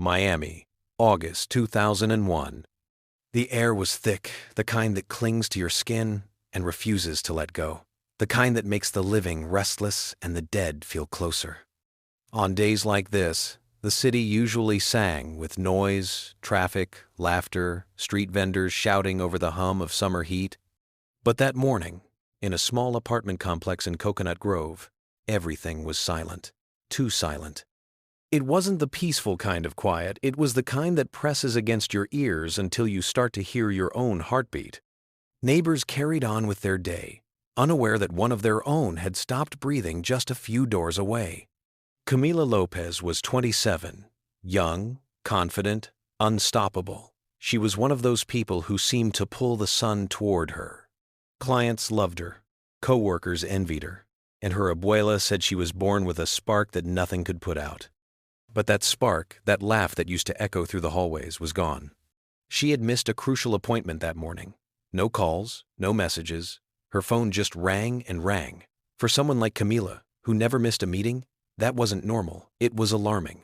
Miami, August 2001. The air was thick, the kind that clings to your skin and refuses to let go. The kind that makes the living restless and the dead feel closer. On days like this, the city usually sang with noise, traffic, laughter, street vendors shouting over the hum of summer heat. But that morning, in a small apartment complex in Coconut Grove, everything was silent. Too silent. It wasn't the peaceful kind of quiet, it was the kind that presses against your ears until you start to hear your own heartbeat. Neighbors carried on with their day, unaware that one of their own had stopped breathing just a few doors away. Camila Lopez was 27, young, confident, unstoppable. She was one of those people who seemed to pull the sun toward her. Clients loved her, co-workers envied her, and her abuela said she was born with a spark that nothing could put out. But that spark, that laugh that used to echo through the hallways, was gone. She had missed a crucial appointment that morning. No calls, no messages. Her phone just rang and rang. For someone like Camila, who never missed a meeting, that wasn't normal, it was alarming.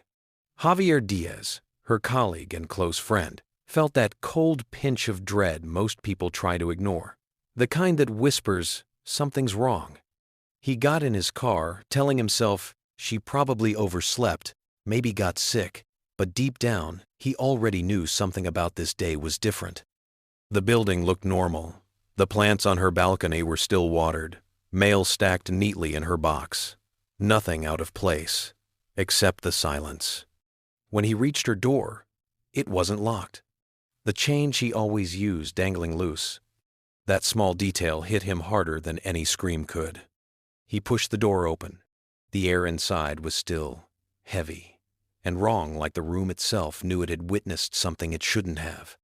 Javier Diaz, her colleague and close friend, felt that cold pinch of dread most people try to ignore. The kind that whispers, something's wrong. He got in his car, telling himself she probably overslept, maybe got sick, but deep down, he already knew something about this day was different. The building looked normal. The plants on her balcony were still watered, mail stacked neatly in her box. Nothing out of place, except the silence. When he reached her door, it wasn't locked. The chain she always used dangling loose. That small detail hit him harder than any scream could. He pushed the door open. The air inside was still, heavy, and wrong, like the room itself knew it had witnessed something it shouldn't have.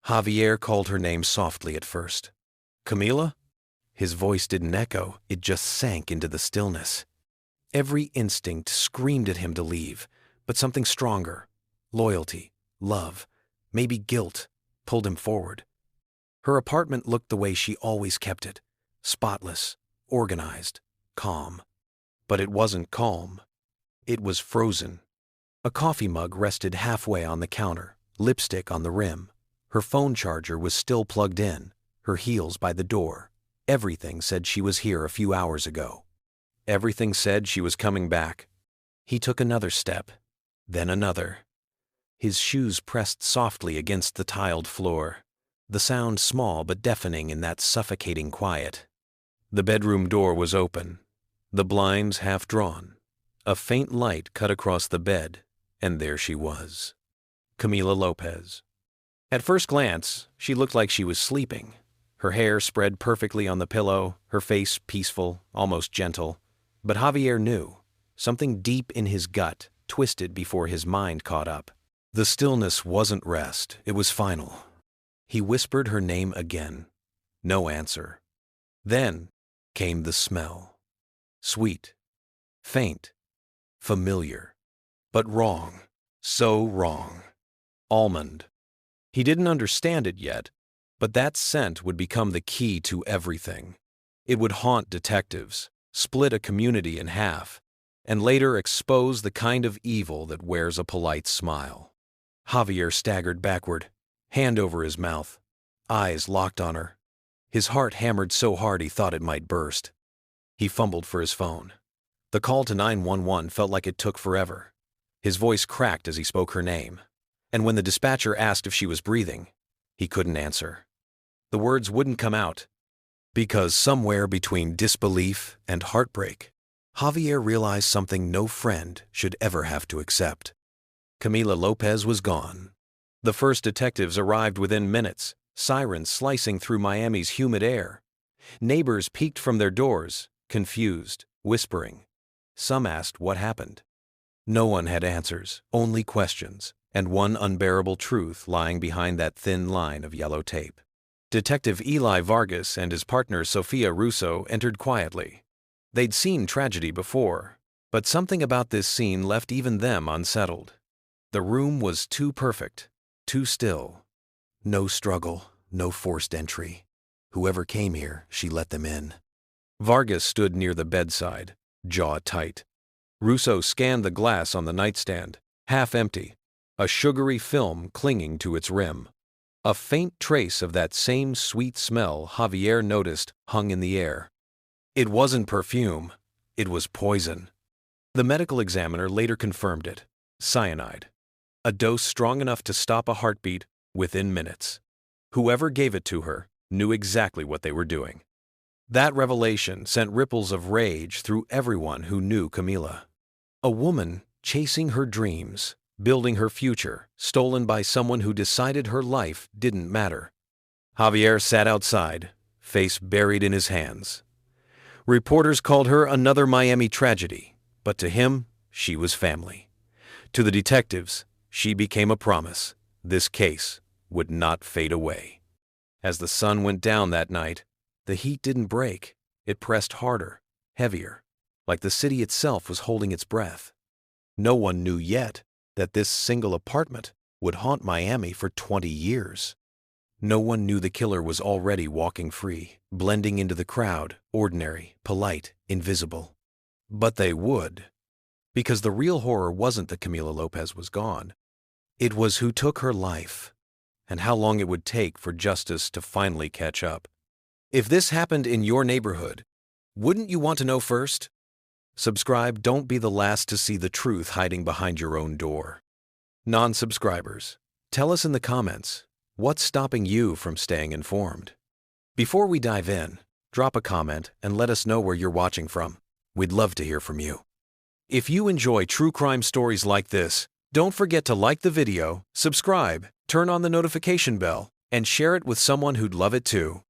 Javier called her name softly at first. Camila? His voice didn't echo, it just sank into the stillness. Every instinct screamed at him to leave, but something stronger, loyalty, love, maybe guilt, pulled him forward. Her apartment looked the way she always kept it, spotless, organized, calm. But it wasn't calm. It was frozen. A coffee mug rested halfway on the counter, lipstick on the rim. Her phone charger was still plugged in, her heels by the door. Everything said she was here a few hours ago. Everything said she was coming back. He took another step, then another. His shoes pressed softly against the tiled floor, the sound small but deafening in that suffocating quiet. The bedroom door was open, the blinds half drawn. A faint light cut across the bed, and there she was. Camila Lopez. At first glance, she looked like she was sleeping. Her hair spread perfectly on the pillow, her face peaceful, almost gentle. But Javier knew. Something deep in his gut twisted before his mind caught up. The stillness wasn't rest, it was final. He whispered her name again. No answer. Then came the smell. Sweet, faint, familiar, but wrong. So wrong. Almond. He didn't understand it yet, but that scent would become the key to everything. It would haunt detectives, split a community in half, and later expose the kind of evil that wears a polite smile. Javier staggered backward, hand over his mouth, eyes locked on her. His heart hammered so hard he thought it might burst. He fumbled for his phone. The call to 911 felt like it took forever. His voice cracked as he spoke her name, and when the dispatcher asked if she was breathing, he couldn't answer. The words wouldn't come out. Because somewhere between disbelief and heartbreak, Javier realized something no friend should ever have to accept. Camila Lopez was gone. The first detectives arrived within minutes, sirens slicing through Miami's humid air. Neighbors peeked from their doors, confused, whispering. Some asked what happened. No one had answers, only questions, and one unbearable truth lying behind that thin line of yellow tape. Detective Eli Vargas and his partner Sofia Russo entered quietly. They'd seen tragedy before, but something about this scene left even them unsettled. The room was too perfect, too still. No struggle, no forced entry. Whoever came here, she let them in. Vargas stood near the bedside, jaw tight. Russo scanned the glass on the nightstand, half empty. a sugary film clinging to its rim. A faint trace of that same sweet smell Javier noticed hung in the air. It wasn't perfume, it was poison. The medical examiner later confirmed it. Cyanide. A dose strong enough to stop a heartbeat within minutes. Whoever gave it to her knew exactly what they were doing. That revelation sent ripples of rage through everyone who knew Camila. A woman chasing her dreams, building her future, stolen by someone who decided her life didn't matter. Javier sat outside, face buried in his hands. Reporters called her another Miami tragedy, but to him, she was family. To the detectives, she became a promise. This case would not fade away. As the sun went down that night, the heat didn't break. It pressed harder, heavier, like the city itself was holding its breath. No one knew yet that this single apartment would haunt Miami for 20 years. No one knew the killer was already walking free, blending into the crowd, ordinary, polite, invisible. But they would. Because the real horror wasn't that Camila Lopez was gone. It was who took her life, and how long it would take for justice to finally catch up. If this happened in your neighborhood, wouldn't you want to know first? Subscribe, don't be the last to see the truth hiding behind your own door. Non-subscribers, tell us in the comments, what's stopping you from staying informed? Before we dive in, drop a comment and let us know where you're watching from. We'd love to hear from you. If you enjoy true crime stories like this, don't forget to like the video, subscribe, turn on the notification bell, and share it with someone who'd love it too.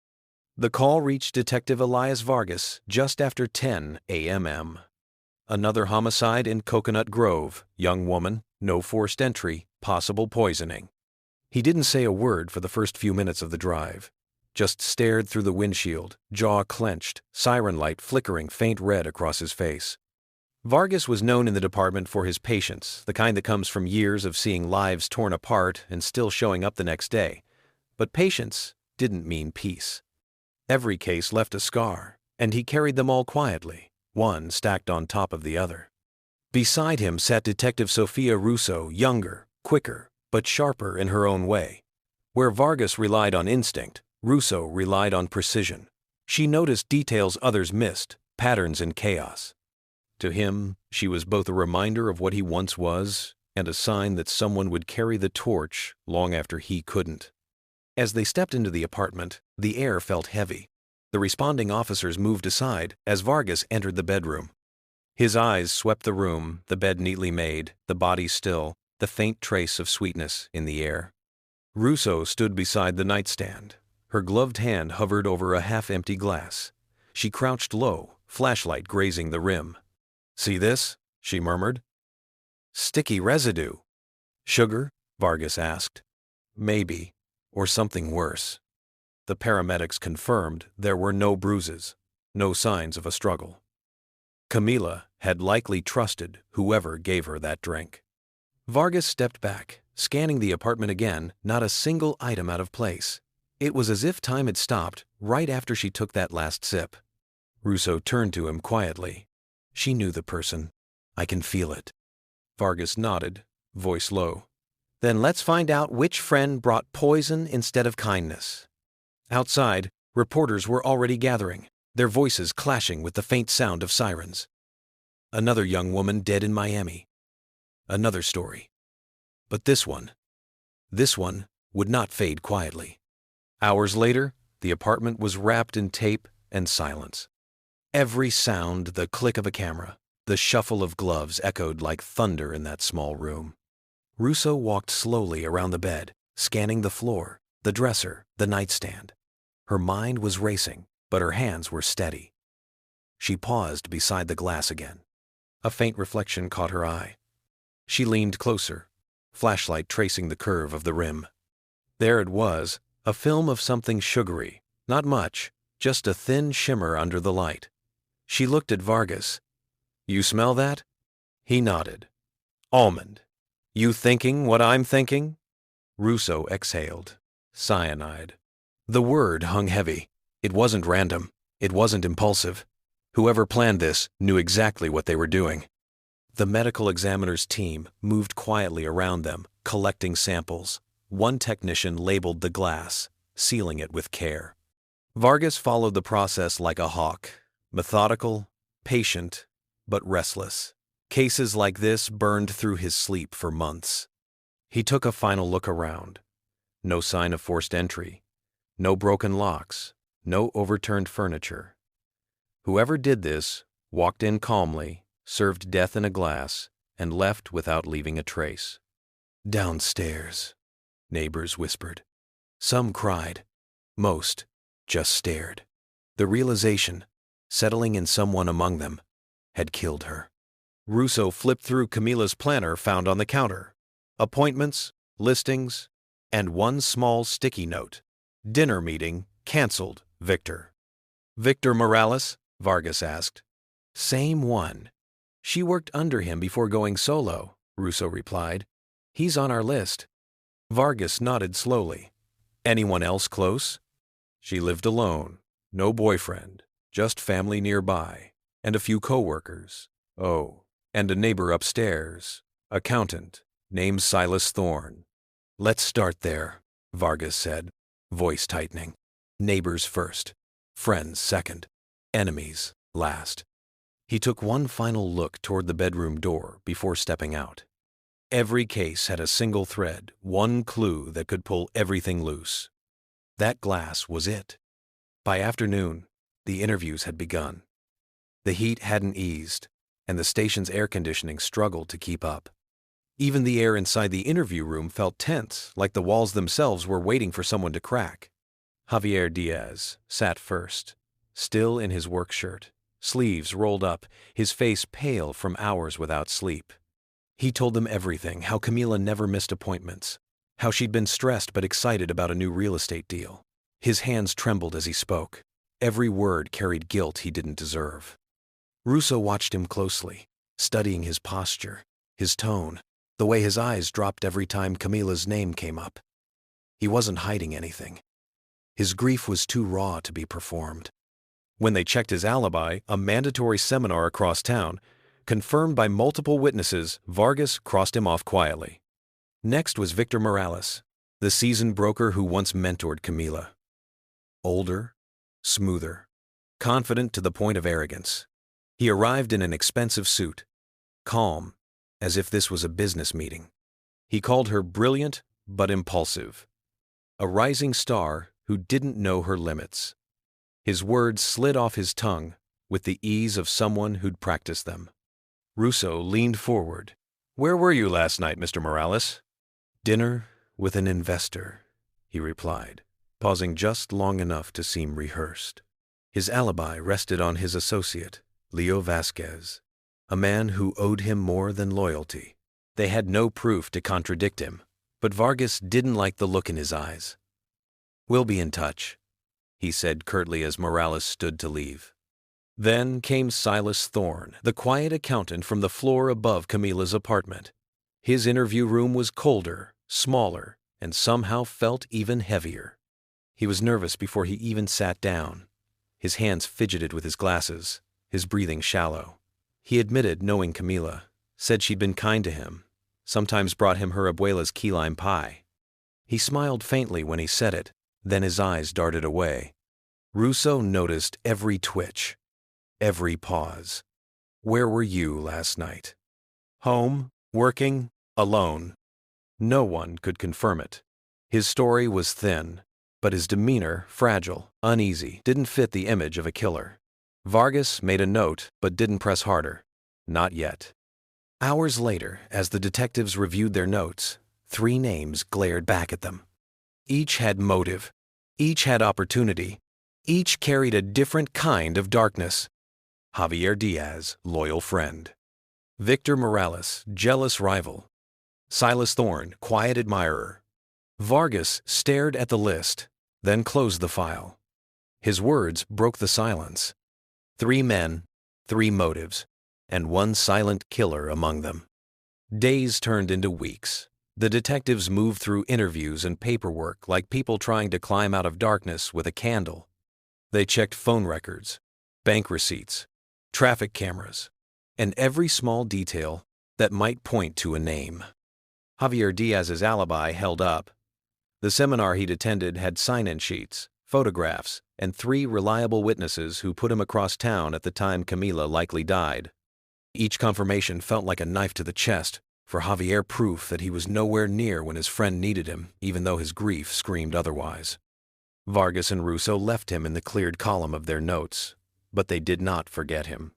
The call reached Detective Elias Vargas just after 10 a.m. Another homicide in Coconut Grove, young woman, no forced entry, possible poisoning. He didn't say a word for the first few minutes of the drive, just stared through the windshield, jaw clenched, siren light flickering faint red across his face. Vargas was known in the department for his patience, the kind that comes from years of seeing lives torn apart and still showing up the next day. But patience didn't mean peace. Every case left a scar, and he carried them all quietly, one stacked on top of the other. Beside him sat Detective Sofia Russo, younger, quicker, but sharper in her own way. Where Vargas relied on instinct, Russo relied on precision. She noticed details others missed, patterns in chaos. To him, she was both a reminder of what he once was and a sign that someone would carry the torch long after he couldn't. As they stepped into the apartment, the air felt heavy. The responding officers moved aside as Vargas entered the bedroom. His eyes swept the room, the bed neatly made, the body still, the faint trace of sweetness in the air. Russo stood beside the nightstand. Her gloved hand hovered over a half-empty glass. She crouched low, flashlight grazing the rim. "See this?" she murmured. "Sticky residue." "Sugar?" Vargas asked. "Maybe, or something worse." The paramedics confirmed there were no bruises, no signs of a struggle. Camila had likely trusted whoever gave her that drink. Vargas stepped back, scanning the apartment again, not a single item out of place. It was as if time had stopped right after she took that last sip. Russo turned to him quietly. She knew the person. "I can feel it." Vargas nodded, voice low. "Then let's find out which friend brought poison instead of kindness." Outside, reporters were already gathering, their voices clashing with the faint sound of sirens. Another young woman dead in Miami. Another story. But this one would not fade quietly. Hours later, the apartment was wrapped in tape and silence. Every sound, the click of a camera, the shuffle of gloves echoed like thunder in that small room. Russo walked slowly around the bed, scanning the floor, the dresser, the nightstand. Her mind was racing, but her hands were steady. She paused beside the glass again. A faint reflection caught her eye. She leaned closer, flashlight tracing the curve of the rim. There it was, a film of something sugary, not much, just a thin shimmer under the light. She looked at Vargas. "You smell that?" He nodded. "Almond. You thinking what I'm thinking?" Russo exhaled. Cyanide. The word hung heavy. It wasn't random. It wasn't impulsive. Whoever planned this knew exactly what they were doing. The medical examiner's team moved quietly around them, collecting samples. One technician labeled the glass, sealing it with care. Vargas followed the process like a hawk, methodical, patient, but restless. Cases like this burned through his sleep for months. He took a final look around. No sign of forced entry, no broken locks, no overturned furniture. Whoever did this walked in calmly, served death in a glass, and left without leaving a trace. "Downstairs," neighbors whispered. Some cried. Most just stared. The realization, settling in someone among them, had killed her. Russo flipped through Camila's planner found on the counter. Appointments, listings, and one small sticky note. "Dinner meeting canceled, Victor." "Victor Morales?" Vargas asked. "Same one. She worked under him before going solo," Russo replied. "He's on our list." Vargas nodded slowly. "Anyone else close?" "She lived alone. No boyfriend. Just family nearby. And a few co-workers. Oh, and a neighbor upstairs. Accountant. Name's Silas Thorne." "Let's start there," Vargas said, voice tightening. "Neighbors first. Friends second. Enemies last." He took one final look toward the bedroom door before stepping out. Every case had a single thread, one clue that could pull everything loose. That glass was it. By afternoon, the interviews had begun. The heat hadn't eased, and the station's air conditioning struggled to keep up. Even the air inside the interview room felt tense, like the walls themselves were waiting for someone to crack. Javier Diaz sat first, still in his work shirt, sleeves rolled up, his face pale from hours without sleep. He told them everything, how Camila never missed appointments, how she'd been stressed but excited about a new real estate deal. His hands trembled as he spoke. Every word carried guilt he didn't deserve. Russo watched him closely, studying his posture, his tone, the way his eyes dropped every time Camila's name came up. He wasn't hiding anything. His grief was too raw to be performed. When they checked his alibi, a mandatory seminar across town, confirmed by multiple witnesses, Vargas crossed him off quietly. Next was Victor Morales, the seasoned broker who once mentored Camila. Older, smoother, confident to the point of arrogance. He arrived in an expensive suit, calm, as if this was a business meeting. He called her brilliant but impulsive, a rising star who didn't know her limits. His words slid off his tongue with the ease of someone who'd practiced them. Russo leaned forward. "Where were you last night, Mr. Morales?" "Dinner with an investor," he replied, pausing just long enough to seem rehearsed. His alibi rested on his associate, Leo Vasquez, a man who owed him more than loyalty. They had no proof to contradict him, but Vargas didn't like the look in his eyes. "We'll be in touch," he said curtly as Morales stood to leave. Then came Silas Thorne, the quiet accountant from the floor above Camila's apartment. His interview room was colder, smaller, and somehow felt even heavier. He was nervous before he even sat down. His hands fidgeted with his glasses, his breathing shallow. He admitted knowing Camila, said she'd been kind to him, sometimes brought him her abuela's key lime pie. He smiled faintly when he said it, then his eyes darted away. Russo noticed every twitch, every pause. "Where were you last night?" "Home, working, alone." No one could confirm it. His story was thin, but his demeanor, fragile, uneasy, didn't fit the image of a killer. Vargas made a note but didn't press harder. Not yet. Hours later, as the detectives reviewed their notes, 3 names glared back at them. Each had motive. Each had opportunity. Each carried a different kind of darkness. Javier Diaz, loyal friend. Victor Morales, jealous rival. Silas Thorne, quiet admirer. Vargas stared at the list, then closed the file. His words broke the silence. 3 men, 3 motives, and one silent killer among them. Days turned into weeks. The detectives moved through interviews and paperwork like people trying to climb out of darkness with a candle. They checked phone records, bank receipts, traffic cameras, and every small detail that might point to a name. Javier Diaz's alibi held up. The seminar he'd attended had sign-in sheets, photographs, and 3 reliable witnesses who put him across town at the time Camila likely died. Each confirmation felt like a knife to the chest, for Javier proof that he was nowhere near when his friend needed him, even though his grief screamed otherwise. Vargas and Russo left him in the cleared column of their notes, but they did not forget him.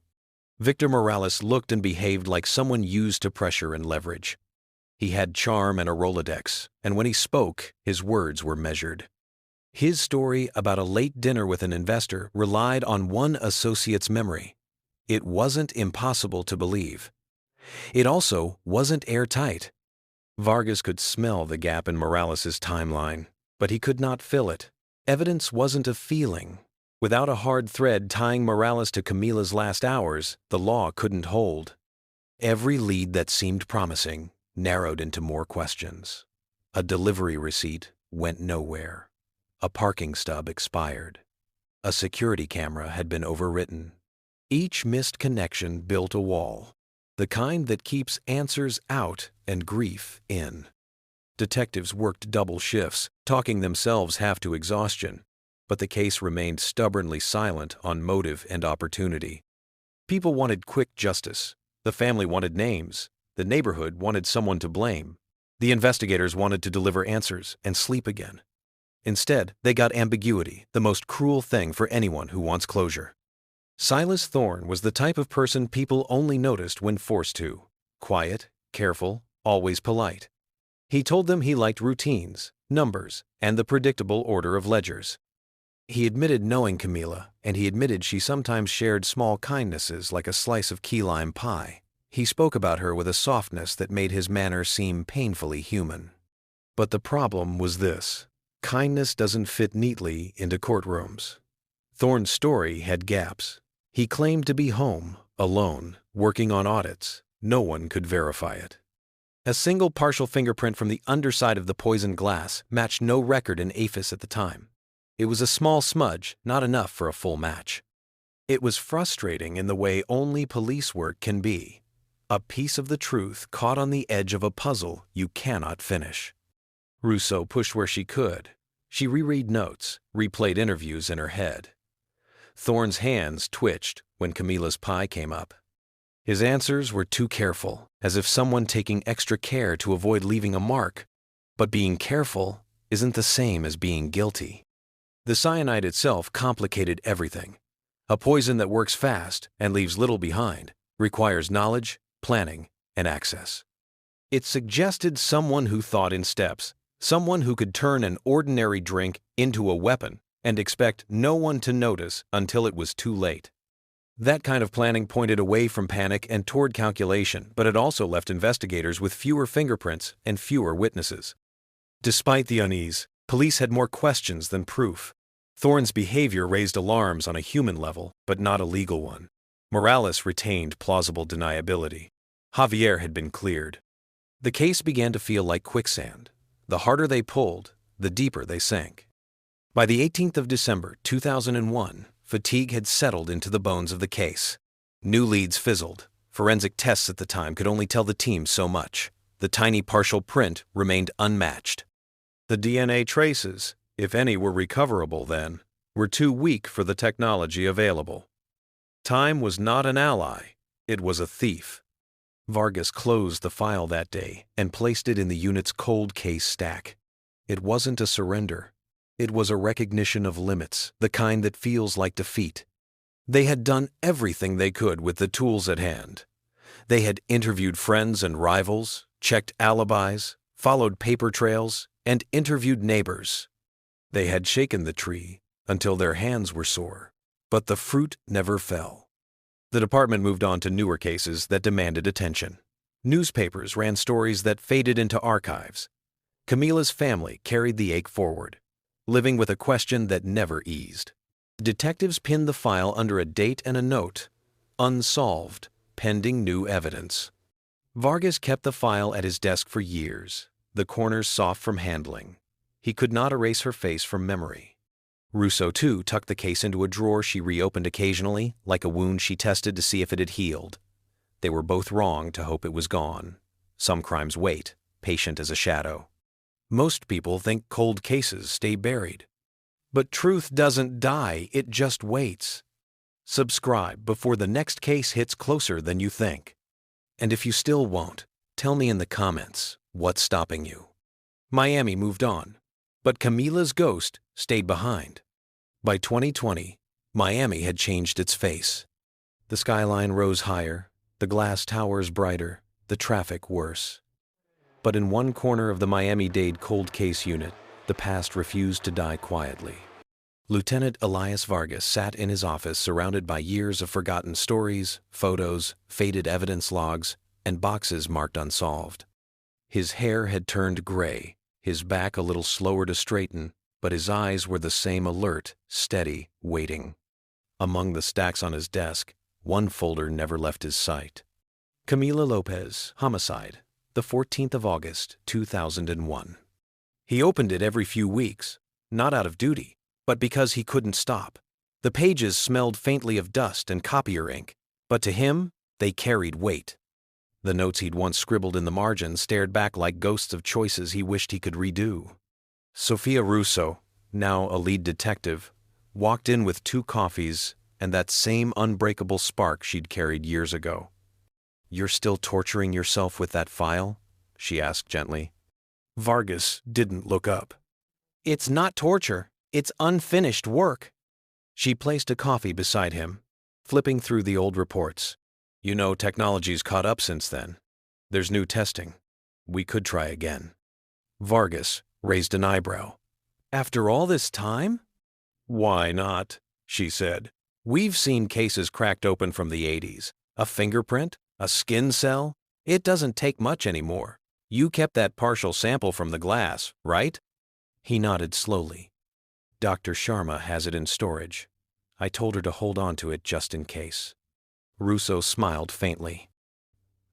Victor Morales looked and behaved like someone used to pressure and leverage. He had charm and a Rolodex, and when he spoke, his words were measured. His story about a late dinner with an investor relied on one associate's memory. It wasn't impossible to believe. It also wasn't airtight. Vargas could smell the gap in Morales' timeline, but he could not fill it. Evidence wasn't a feeling. Without a hard thread tying Morales to Camila's last hours, the law couldn't hold. Every lead that seemed promising narrowed into more questions. A delivery receipt went nowhere. A parking stub expired. A security camera had been overwritten. Each missed connection built a wall, the kind that keeps answers out and grief in. Detectives worked double shifts, talking themselves half to exhaustion, but the case remained stubbornly silent on motive and opportunity. People wanted quick justice. The family wanted names. The neighborhood wanted someone to blame. The investigators wanted to deliver answers and sleep again. Instead, they got ambiguity, the most cruel thing for anyone who wants closure. Silas Thorne was the type of person people only noticed when forced to. Quiet, careful, always polite. He told them he liked routines, numbers, and the predictable order of ledgers. He admitted knowing Camila, and he admitted she sometimes shared small kindnesses like a slice of key lime pie. He spoke about her with a softness that made his manner seem painfully human. But the problem was this: kindness doesn't fit neatly into courtrooms. Thorne's story had gaps. He claimed to be home, alone, working on audits. No one could verify it. A single partial fingerprint from the underside of the poisoned glass matched no record in APHIS at the time. It was a small smudge, not enough for a full match. It was frustrating in the way only police work can be. A piece of the truth caught on the edge of a puzzle you cannot finish. Russo pushed where she could. She reread notes, replayed interviews in her head. Thorne's hands twitched when Camila's pie came up. His answers were too careful, as if someone taking extra care to avoid leaving a mark. But being careful isn't the same as being guilty. The cyanide itself complicated everything. A poison that works fast and leaves little behind requires knowledge, planning, and access. It suggested someone who thought in steps, someone who could turn an ordinary drink into a weapon and expect no one to notice until it was too late. That kind of planning pointed away from panic and toward calculation, but it also left investigators with fewer fingerprints and fewer witnesses. Despite the unease, police had more questions than proof. Thorne's behavior raised alarms on a human level, but not a legal one. Morales retained plausible deniability. Javier had been cleared. The case began to feel like quicksand. The harder they pulled, the deeper they sank. By the 18th of December 2001, fatigue had settled into the bones of the case. New leads fizzled. Forensic tests at the time could only tell the team so much. The tiny partial print remained unmatched. The DNA traces, if any were recoverable then, were too weak for the technology available. Time was not an ally, it was a thief. Vargas closed the file that day and placed it in the unit's cold case stack. It wasn't a surrender. It was a recognition of limits, the kind that feels like defeat. They had done everything they could with the tools at hand. They had interviewed friends and rivals, checked alibis, followed paper trails, and interviewed neighbors. They had shaken the tree until their hands were sore, but the fruit never fell. The department moved on to newer cases that demanded attention. Newspapers ran stories that faded into archives. Camila's family carried the ache forward, living with a question that never eased. Detectives pinned the file under a date and a note: unsolved, pending new evidence. Vargas kept the file at his desk for years, the corners soft from handling. He could not erase her face from memory. Russo, too, tucked the case into a drawer she reopened occasionally, like a wound she tested to see if it had healed. They were both wrong to hope it was gone. Some crimes wait, patient as a shadow. Most people think cold cases stay buried. But truth doesn't die, it just waits. Subscribe before the next case hits closer than you think. And if you still won't, tell me in the comments what's stopping you. Miami moved on, but Camila's ghost stayed behind. By 2020, Miami had changed its face. The skyline rose higher, the glass towers brighter, the traffic worse. But in one corner of the Miami-Dade cold case unit, the past refused to die quietly. Lieutenant Elias Vargas sat in his office surrounded by years of forgotten stories, photos, faded evidence logs, and boxes marked unsolved. His hair had turned gray, his back a little slower to straighten, but his eyes were the same alert, steady, waiting. Among the stacks on his desk, one folder never left his sight. Camila Lopez, homicide, the 14th of August, 2001. He opened it every few weeks, not out of duty, but because he couldn't stop. The pages smelled faintly of dust and copier ink, but to him, they carried weight. The notes he'd once scribbled in the margins stared back like ghosts of choices he wished he could redo. Sophia Russo, now a lead detective, walked in with 2 coffees and that same unbreakable spark she'd carried years ago. "You're still torturing yourself with that file?" she asked gently. Vargas didn't look up. "It's not torture, it's unfinished work." She placed a coffee beside him, flipping through the old reports. "You know, technology's caught up since then. There's new testing. We could try again." Vargas raised an eyebrow. "After all this time?" "Why not?" she said. "We've seen cases cracked open from the 80s. A fingerprint? A skin cell? It doesn't take much anymore. You kept that partial sample from the glass, right?" He nodded slowly. "Dr. Sharma has it in storage. I told her to hold on to it just in case." Russo smiled faintly.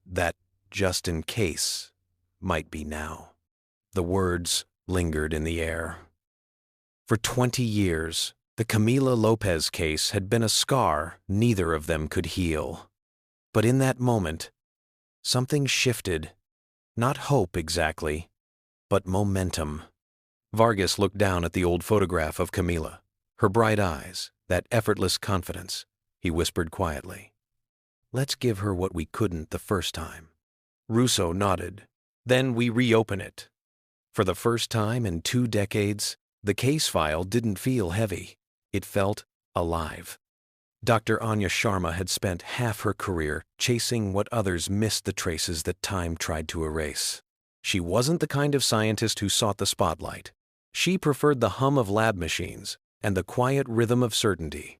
That just in case might be now. The words lingered in the air. For 20 years, the Camila Lopez case had been a scar neither of them could heal. But in that moment, something shifted. Not hope exactly, but momentum. Vargas looked down at the old photograph of Camila, her bright eyes, that effortless confidence. He whispered quietly, "Let's give her what we couldn't the first time." Russo nodded. "Then we reopen it." For the first time in 2 decades, the case file didn't feel heavy. It felt alive. Dr. Anya Sharma had spent half her career chasing what others missed, the traces that time tried to erase. She wasn't the kind of scientist who sought the spotlight. She preferred the hum of lab machines and the quiet rhythm of certainty.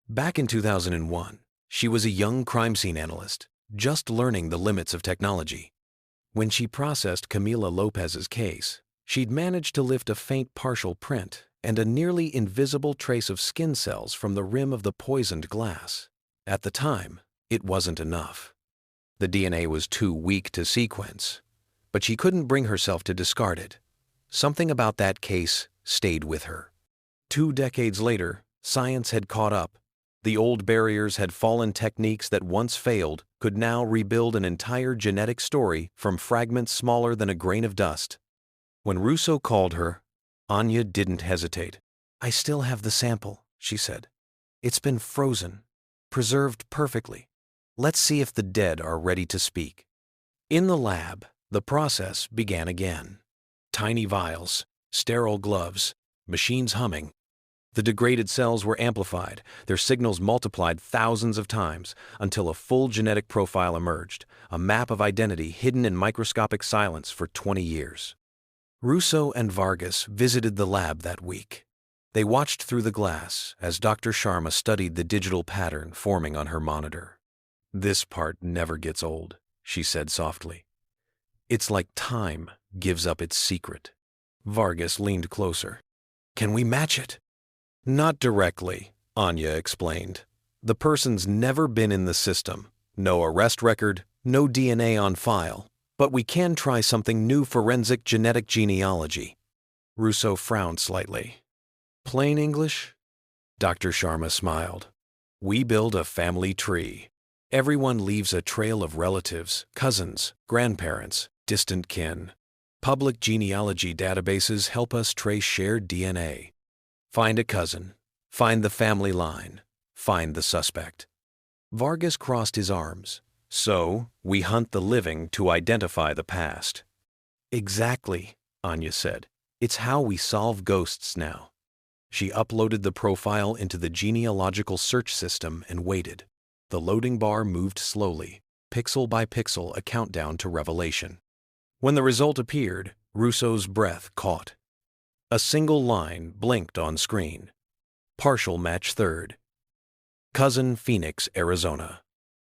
Back in 2001, she was a young crime scene analyst, just learning the limits of technology. When she processed Camila Lopez's case, she'd managed to lift a faint partial print and a nearly invisible trace of skin cells from the rim of the poisoned glass. At the time, it wasn't enough. The DNA was too weak to sequence, but she couldn't bring herself to discard it. Something about that case stayed with her. 2 decades later, science had caught up. The old barriers had fallen. Techniques that once failed could now rebuild an entire genetic story from fragments smaller than a grain of dust. When Russo called her, Anya didn't hesitate. "I still have the sample," she said. "It's been frozen, preserved perfectly. Let's see if the dead are ready to speak." In the lab, the process began again. Tiny vials, sterile gloves, machines humming. The degraded cells were amplified, their signals multiplied thousands of times, until a full genetic profile emerged, a map of identity hidden in microscopic silence for 20 years. Russo and Vargas visited the lab that week. They watched through the glass as Dr. Sharma studied the digital pattern forming on her monitor. "This part never gets old," she said softly. "It's like time gives up its secret." Vargas leaned closer. "Can we match it?" "Not directly," Anya explained. "The person's never been in the system. No arrest record, no DNA on file. But we can try something new: forensic genetic genealogy." Russo frowned slightly. "Plain English?" Dr. Sharma smiled. "We build a family tree." Everyone leaves a trail of relatives, cousins, grandparents, distant kin. Public genealogy databases help us trace shared DNA. Find a cousin. Find the family line. Find the suspect. Vargas crossed his arms. So, we hunt the living to identify the past. Exactly, Anya said. It's how we solve ghosts now. She uploaded the profile into the genealogical search system and waited. The loading bar moved slowly, pixel by pixel, a countdown to revelation. When the result appeared, Russo's breath caught. A single line blinked on screen. Partial match third. Cousin, Phoenix, Arizona.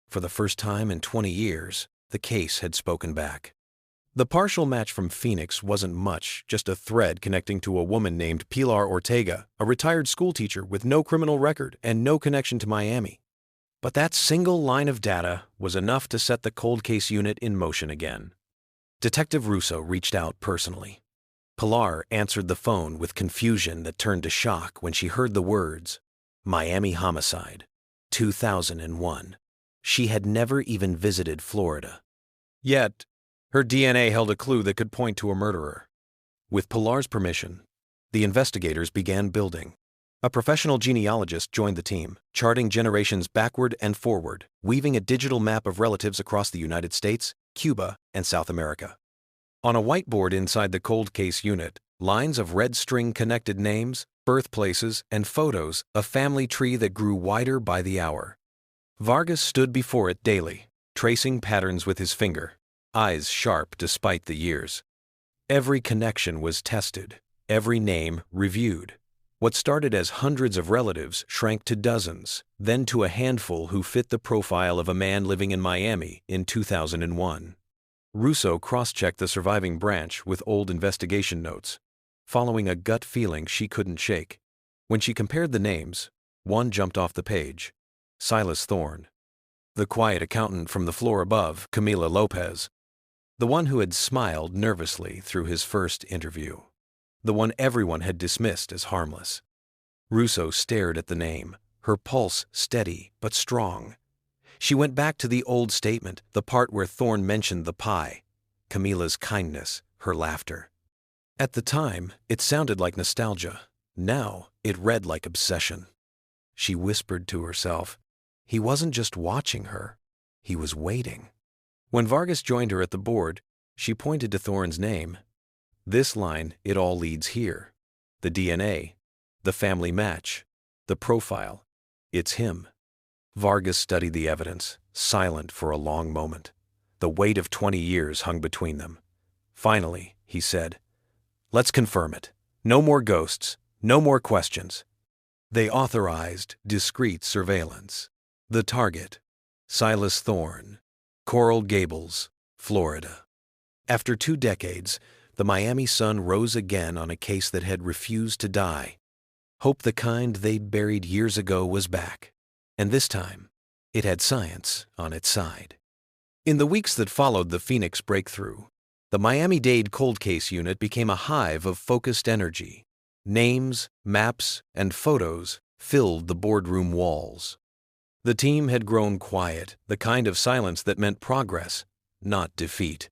For the first time in 20 years, the case had spoken back. The partial match from Phoenix wasn't much, just a thread connecting to a woman named Pilar Ortega, a retired schoolteacher with no criminal record and no connection to Miami. But that single line of data was enough to set the cold case unit in motion again. Detective Russo reached out personally. Pilar answered the phone with confusion that turned to shock when she heard the words, Miami homicide, 2001. She had never even visited Florida. Yet, her DNA held a clue that could point to a murderer. With Pilar's permission, the investigators began building. A professional genealogist joined the team, charting generations backward and forward, weaving a digital map of relatives across the United States, Cuba, and South America. On a whiteboard inside the cold case unit, lines of red string connected names, birthplaces, and photos, a family tree that grew wider by the hour. Vargas stood before it daily, tracing patterns with his finger, eyes sharp despite the years. Every connection was tested, every name reviewed. What started as hundreds of relatives shrank to dozens, then to a handful who fit the profile of a man living in Miami in 2001. Russo cross-checked the surviving branch with old investigation notes, following a gut feeling she couldn't shake. When she compared the names, one jumped off the page. Silas Thorne. The quiet accountant from the floor above, Camila Lopez. The one who had smiled nervously through his first interview. The one everyone had dismissed as harmless. Russo stared at the name, her pulse steady but strong. She went back to the old statement, the part where Thorne mentioned the pie, Camila's kindness, her laughter. At the time, it sounded like nostalgia. Now, it read like obsession. She whispered to herself, he wasn't just watching her, he was waiting. When Vargas joined her at the board, she pointed to Thorne's name. This line, it all leads here. The DNA, the family match, the profile. It's him. Vargas studied the evidence, silent for a long moment. The weight of 20 years hung between them. Finally, he said, let's confirm it. No more ghosts, no more questions. They authorized discreet surveillance. The target, Silas Thorne, Coral Gables, Florida. After 2 decades, the Miami sun rose again on a case that had refused to die. Hope the kind they'd buried years ago was back. And this time, it had science on its side. In the weeks that followed the Phoenix breakthrough, the Miami-Dade cold case unit became a hive of focused energy. Names, maps, and photos filled the boardroom walls. The team had grown quiet, the kind of silence that meant progress, not defeat.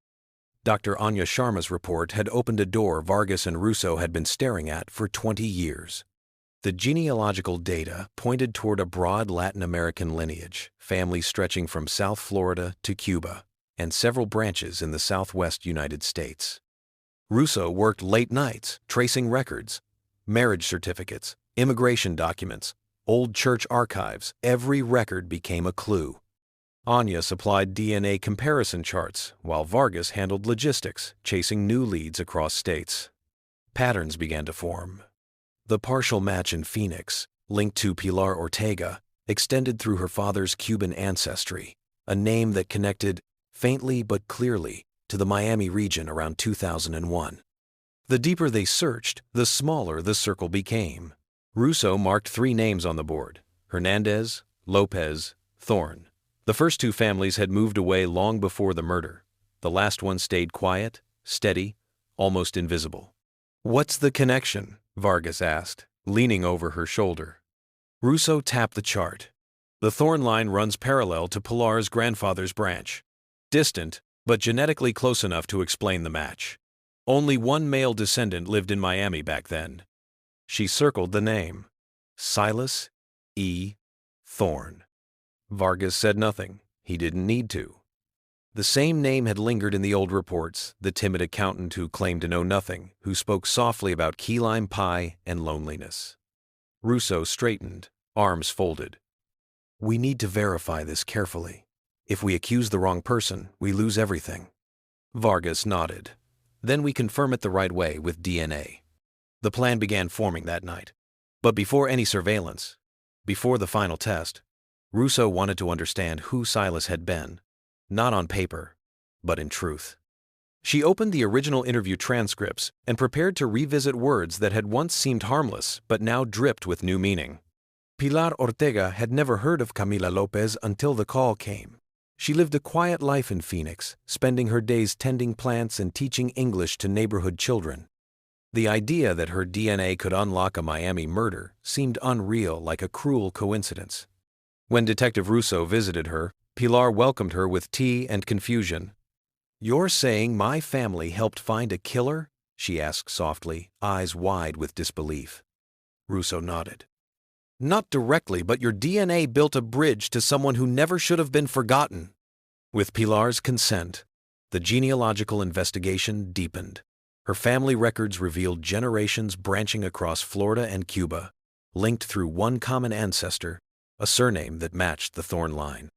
Dr. Anya Sharma's report had opened a door Vargas and Russo had been staring at for 20 years. The genealogical data pointed toward a broad Latin American lineage, families stretching from South Florida to Cuba, and several branches in the Southwest United States. Russo worked late nights, tracing records, marriage certificates, immigration documents, old church archives. Every record became a clue. Anya supplied DNA comparison charts, while Vargas handled logistics, chasing new leads across states. Patterns began to form. The partial match in Phoenix, linked to Pilar Ortega, extended through her father's Cuban ancestry, a name that connected, faintly but clearly, to the Miami region around 2001. The deeper they searched, the smaller the circle became. Russo marked 3 names on the board: Hernandez, Lopez, Thorne. The first 2 families had moved away long before the murder. The last one stayed quiet, steady, almost invisible. "What's the connection?" Vargas asked, leaning over her shoulder. Russo tapped the chart. The thorn line runs parallel to Pilar's grandfather's branch. Distant, but genetically close enough to explain the match. Only one male descendant lived in Miami back then. She circled the name. Silas E. Thorne. Vargas said nothing. He didn't need to. The same name had lingered in the old reports, the timid accountant who claimed to know nothing, who spoke softly about key lime pie and loneliness. Russo straightened, arms folded. We need to verify this carefully. If we accuse the wrong person, we lose everything. Vargas nodded. Then we confirm it the right way with DNA. The plan began forming that night. But before any surveillance, before the final test, Russo wanted to understand who Silas had been, not on paper, but in truth. She opened the original interview transcripts and prepared to revisit words that had once seemed harmless but now dripped with new meaning. Pilar Ortega had never heard of Camila Lopez until the call came. She lived a quiet life in Phoenix, spending her days tending plants and teaching English to neighborhood children. The idea that her DNA could unlock a Miami murder seemed unreal, like a cruel coincidence. When Detective Russo visited her, Pilar welcomed her with tea and confusion. "You're saying my family helped find a killer?" she asked softly, eyes wide with disbelief. Russo nodded. "Not directly, but your DNA built a bridge to someone who never should have been forgotten." With Pilar's consent, the genealogical investigation deepened. Her family records revealed generations branching across Florida and Cuba, linked through one common ancestor, a surname that matched the Thorne line.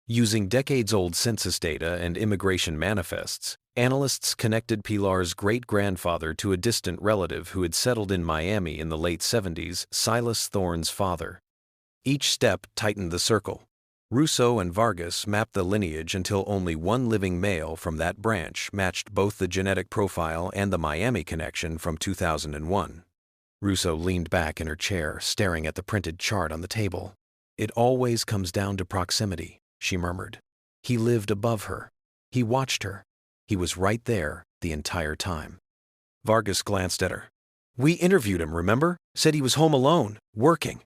Using decades-old census data and immigration manifests, analysts connected Pilar's great-grandfather to a distant relative who had settled in Miami in the late 70s, Silas Thorne's father. Each step tightened the circle. Russo and Vargas mapped the lineage until only one living male from that branch matched both the genetic profile and the Miami connection from 2001. Russo leaned back in her chair, staring at the printed chart on the table. "It always comes down to proximity," she murmured. He lived above her. He watched her. He was right there the entire time. Vargas glanced at her. "We interviewed him, remember? Said he was home alone, working."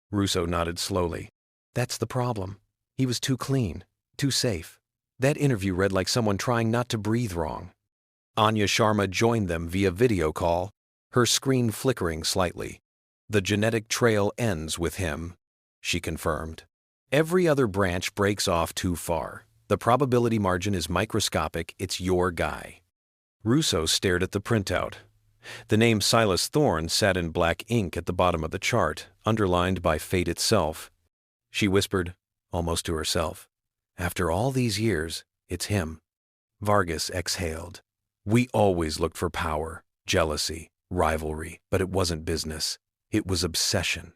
Russo nodded slowly. "That's the problem. He was too clean, too safe. That interview read like someone trying not to breathe wrong." Anya Sharma joined them via video call, her screen flickering slightly. "The genetic trail ends with him," she confirmed. "Every other branch breaks off too far. The probability margin is microscopic. It's your guy." Russo stared at the printout. The name Silas Thorne sat in black ink at the bottom of the chart, underlined by fate itself. She whispered, almost to herself, "After all these years, it's him." Vargas exhaled. "We always looked for power, jealousy, rivalry, but it wasn't business. It was obsession."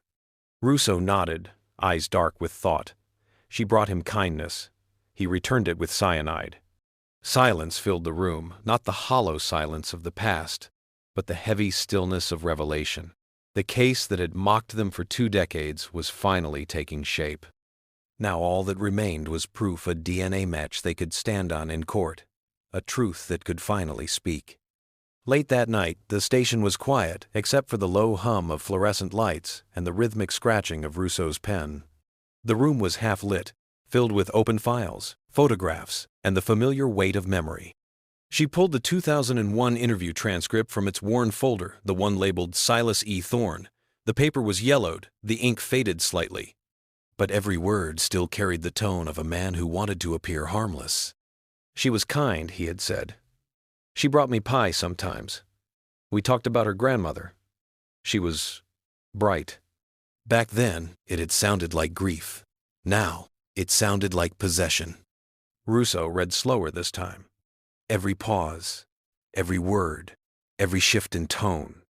Russo nodded, eyes dark with thought. She brought him kindness. He returned it with cyanide. Silence filled the room, not the hollow silence of the past, but the heavy stillness of revelation. The case that had mocked them for 2 decades was finally taking shape. Now all that remained was proof, a DNA match they could stand on in court, a truth that could finally speak. Late that night, the station was quiet except for the low hum of fluorescent lights and the rhythmic scratching of Russo's pen. The room was half lit, filled with open files, photographs, and the familiar weight of memory. She pulled the 2001 interview transcript from its worn folder, the one labeled Silas E. Thorne. The paper was yellowed, the ink faded slightly. But every word still carried the tone of a man who wanted to appear harmless. "She was kind," he had said. "She brought me pie sometimes. We talked about her grandmother. She was bright." Back then, it had sounded like grief. Now, it sounded like possession. Russo read slower this time. Every pause, every word, every shift in tone.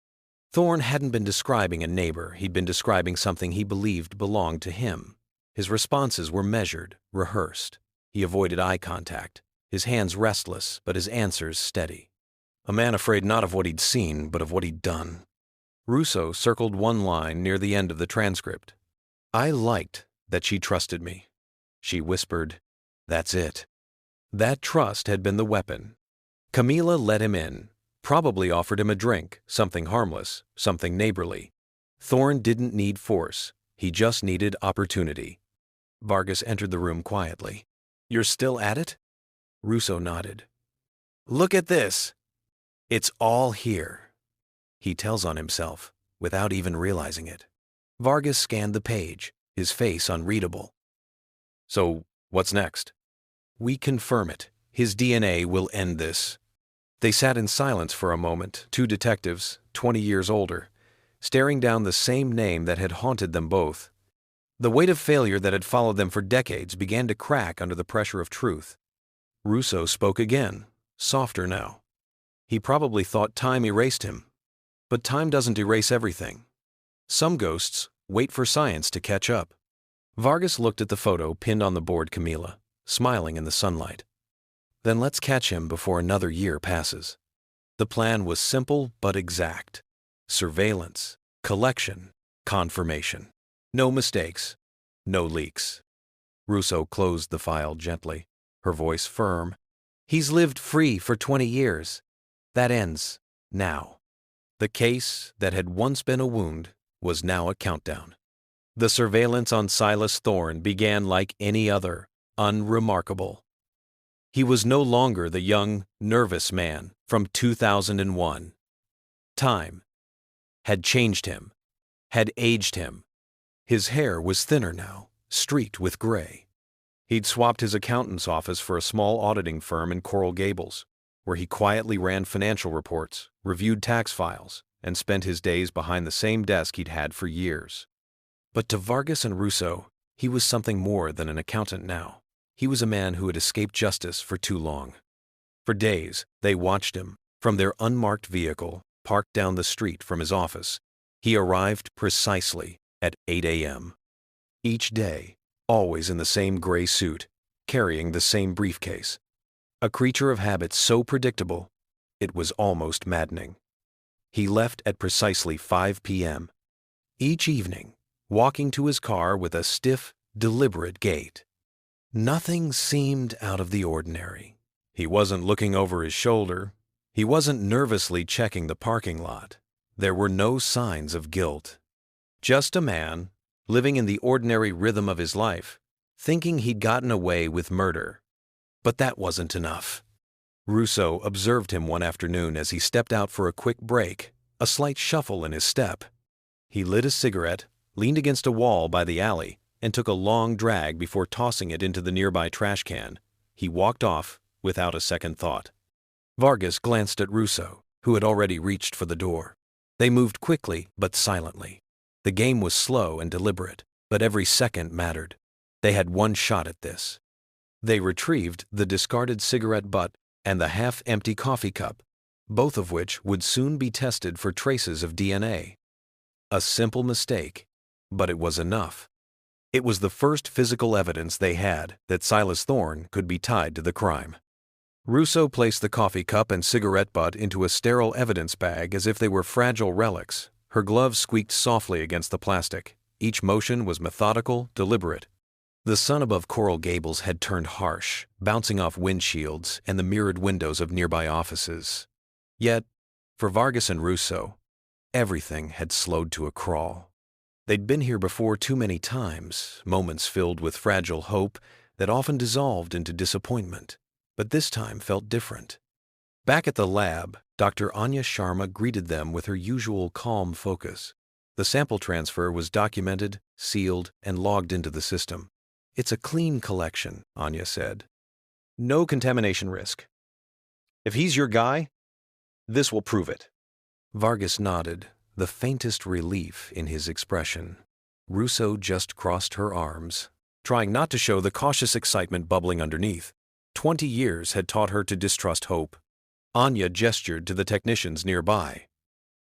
Thorne hadn't been describing a neighbor. He'd been describing something he believed belonged to him. His responses were measured, rehearsed. He avoided eye contact, his hands restless, but his answers steady. A man afraid not of what he'd seen, but of what he'd done. Russo circled one line near the end of the transcript. "I liked that she trusted me." She whispered, "That's it." That trust had been the weapon. Camila let him in, probably offered him a drink, something harmless, something neighborly. Thorne didn't need force. He just needed opportunity. Vargas entered the room quietly. "You're still at it?" Russo nodded. "Look at this. It's all here," he tells on himself, without even realizing it. Vargas scanned the page, his face unreadable. "So, what's next?" "We confirm it. His DNA will end this." They sat in silence for a moment, two detectives, 20 years older, staring down the same name that had haunted them both. The weight of failure that had followed them for decades began to crack under the pressure of truth. Russo spoke again, softer now. He probably thought time erased him. But time doesn't erase everything. Some ghosts wait for science to catch up. Vargas looked at the photo pinned on the board Camila, smiling in the sunlight. "Then let's catch him before another year passes." The plan was simple but exact. Surveillance, collection, confirmation. No mistakes, no leaks. Russo closed the file gently, her voice firm. "He's lived free for 20 years. That ends now." The case that had once been a wound was now a countdown. The surveillance on Silas Thorne began like any other, unremarkable. He was no longer the young, nervous man from 2001. Time had changed him, had aged him. His hair was thinner now, streaked with gray. He'd swapped his accountant's office for a small auditing firm in Coral Gables, where he quietly ran financial reports, reviewed tax files, and spent his days behind the same desk he'd had for years. But to Vargas and Russo, he was something more than an accountant now. He was a man who had escaped justice for too long. For days, they watched him, from their unmarked vehicle, parked down the street from his office. He arrived precisely at 8 a.m. Each day, always in the same gray suit, carrying the same briefcase. A creature of habit so predictable, it was almost maddening. He left at precisely 5 p.m. Each evening, walking to his car with a stiff, deliberate gait. Nothing seemed out of the ordinary. He wasn't looking over his shoulder. He wasn't nervously checking the parking lot. There were no signs of guilt. Just a man, living in the ordinary rhythm of his life, thinking he'd gotten away with murder. But that wasn't enough. Russo observed him one afternoon as he stepped out for a quick break, a slight shuffle in his step. He lit a cigarette, leaned against a wall by the alley, and took a long drag before tossing it into the nearby trash can. He walked off without a second thought. Vargas glanced at Russo, who had already reached for the door. They moved quickly but silently. The game was slow and deliberate, but every second mattered. They had one shot at this. They retrieved the discarded cigarette butt and the half-empty coffee cup, both of which would soon be tested for traces of DNA. A simple mistake, but it was enough. It was the first physical evidence they had that Silas Thorne could be tied to the crime. Russo placed the coffee cup and cigarette butt into a sterile evidence bag as if they were fragile relics. Her gloves squeaked softly against the plastic. Each motion was methodical, deliberate. The sun above Coral Gables had turned harsh, bouncing off windshields and the mirrored windows of nearby offices. Yet, for Vargas and Russo, everything had slowed to a crawl. They'd been here before too many times, moments filled with fragile hope that often dissolved into disappointment, but this time felt different. Back at the lab, Dr. Anya Sharma greeted them with her usual calm focus. The sample transfer was documented, sealed, and logged into the system. "It's a clean collection," Anya said. "No contamination risk. If he's your guy, this will prove it." Vargas nodded, the faintest relief in his expression. Russo just crossed her arms, trying not to show the cautious excitement bubbling underneath. 20 years had taught her to distrust hope. Anya gestured to the technicians nearby.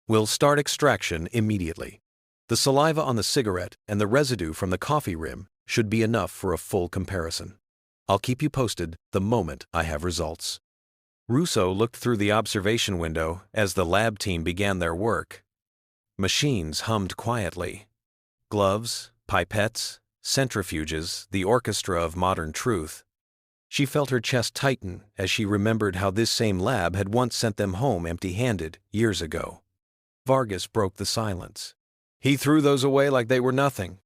"We'll start extraction immediately. The saliva on the cigarette and the residue from the coffee rim should be enough for a full comparison. I'll keep you posted the moment I have results." Russo looked through the observation window as the lab team began their work. Machines hummed quietly. Gloves, pipettes, centrifuges, the orchestra of modern truth. She felt her chest tighten as she remembered how this same lab had once sent them home empty-handed years ago. Vargas broke the silence. "He threw those away like they were nothing."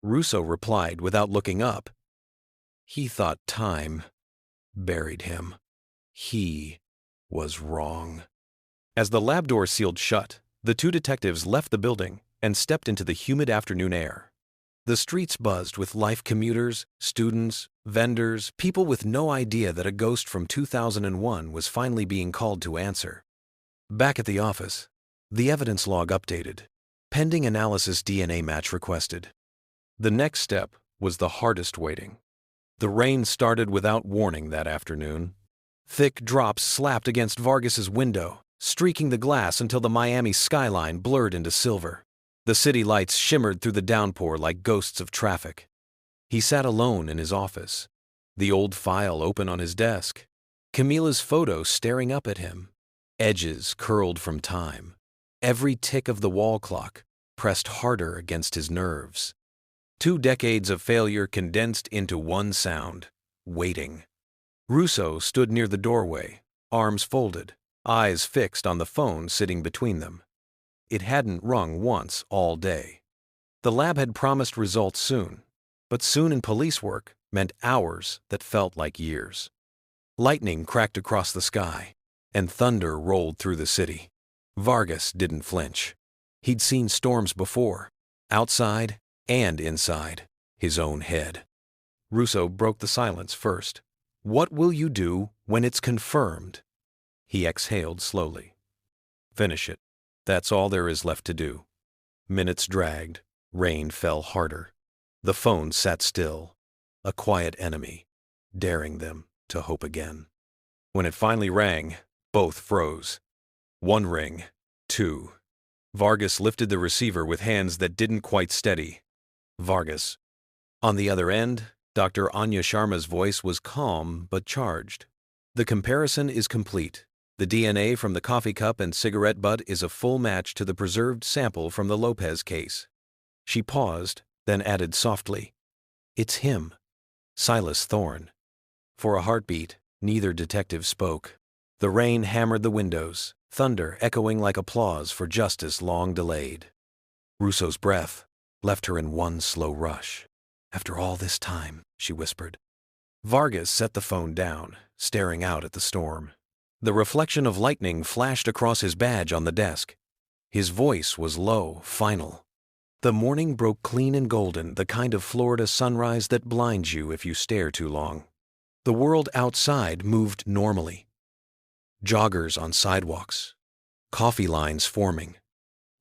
Russo replied without looking up. He thought time buried him. He was wrong. As the lab door sealed shut, the two detectives left the building and stepped into the humid afternoon air. The streets buzzed with life commuters, students, vendors, people with no idea that a ghost from 2001 was finally being called to answer. Back at the office, the evidence log updated. Pending analysis DNA match requested. The next step was the hardest waiting. The rain started without warning that afternoon. Thick drops slapped against Vargas's window, streaking the glass until the Miami skyline blurred into silver. The city lights shimmered through the downpour like ghosts of traffic. He sat alone in his office, the old file open on his desk, Camila's photo staring up at him, edges curled from time. Every tick of the wall clock pressed harder against his nerves. 2 decades of failure condensed into one sound: waiting. Russo stood near the doorway, arms folded, eyes fixed on the phone sitting between them. It hadn't rung once all day. The lab had promised results soon, but soon in police work meant hours that felt like years. Lightning cracked across the sky, and thunder rolled through the city. Vargas didn't flinch. He'd seen storms before, outside and inside his own head. Russo broke the silence first. "What will you do when it's confirmed?" He exhaled slowly. "Finish it. That's all there is left to do." Minutes dragged. Rain fell harder. The phone sat still, a quiet enemy, daring them to hope again. When it finally rang, both froze. 1 ring, 2. Vargas lifted the receiver with hands that didn't quite steady. Vargas. On the other end, Dr. Anya Sharma's voice was calm but charged. "The comparison is complete. The DNA from the coffee cup and cigarette butt is a full match to the preserved sample from the Lopez case." She paused, then added softly, "It's him, Silas Thorne." For a heartbeat, neither detective spoke. The rain hammered the windows, thunder echoing like applause for justice long delayed. Russo's breath left her in one slow rush. "After all this time," she whispered. Vargas set the phone down, staring out at the storm. The reflection of lightning flashed across his badge on the desk. His voice was low, final. The morning broke clean and golden, the kind of Florida sunrise that blinds you if you stare too long. The world outside moved normally. Joggers on sidewalks, coffee lines forming,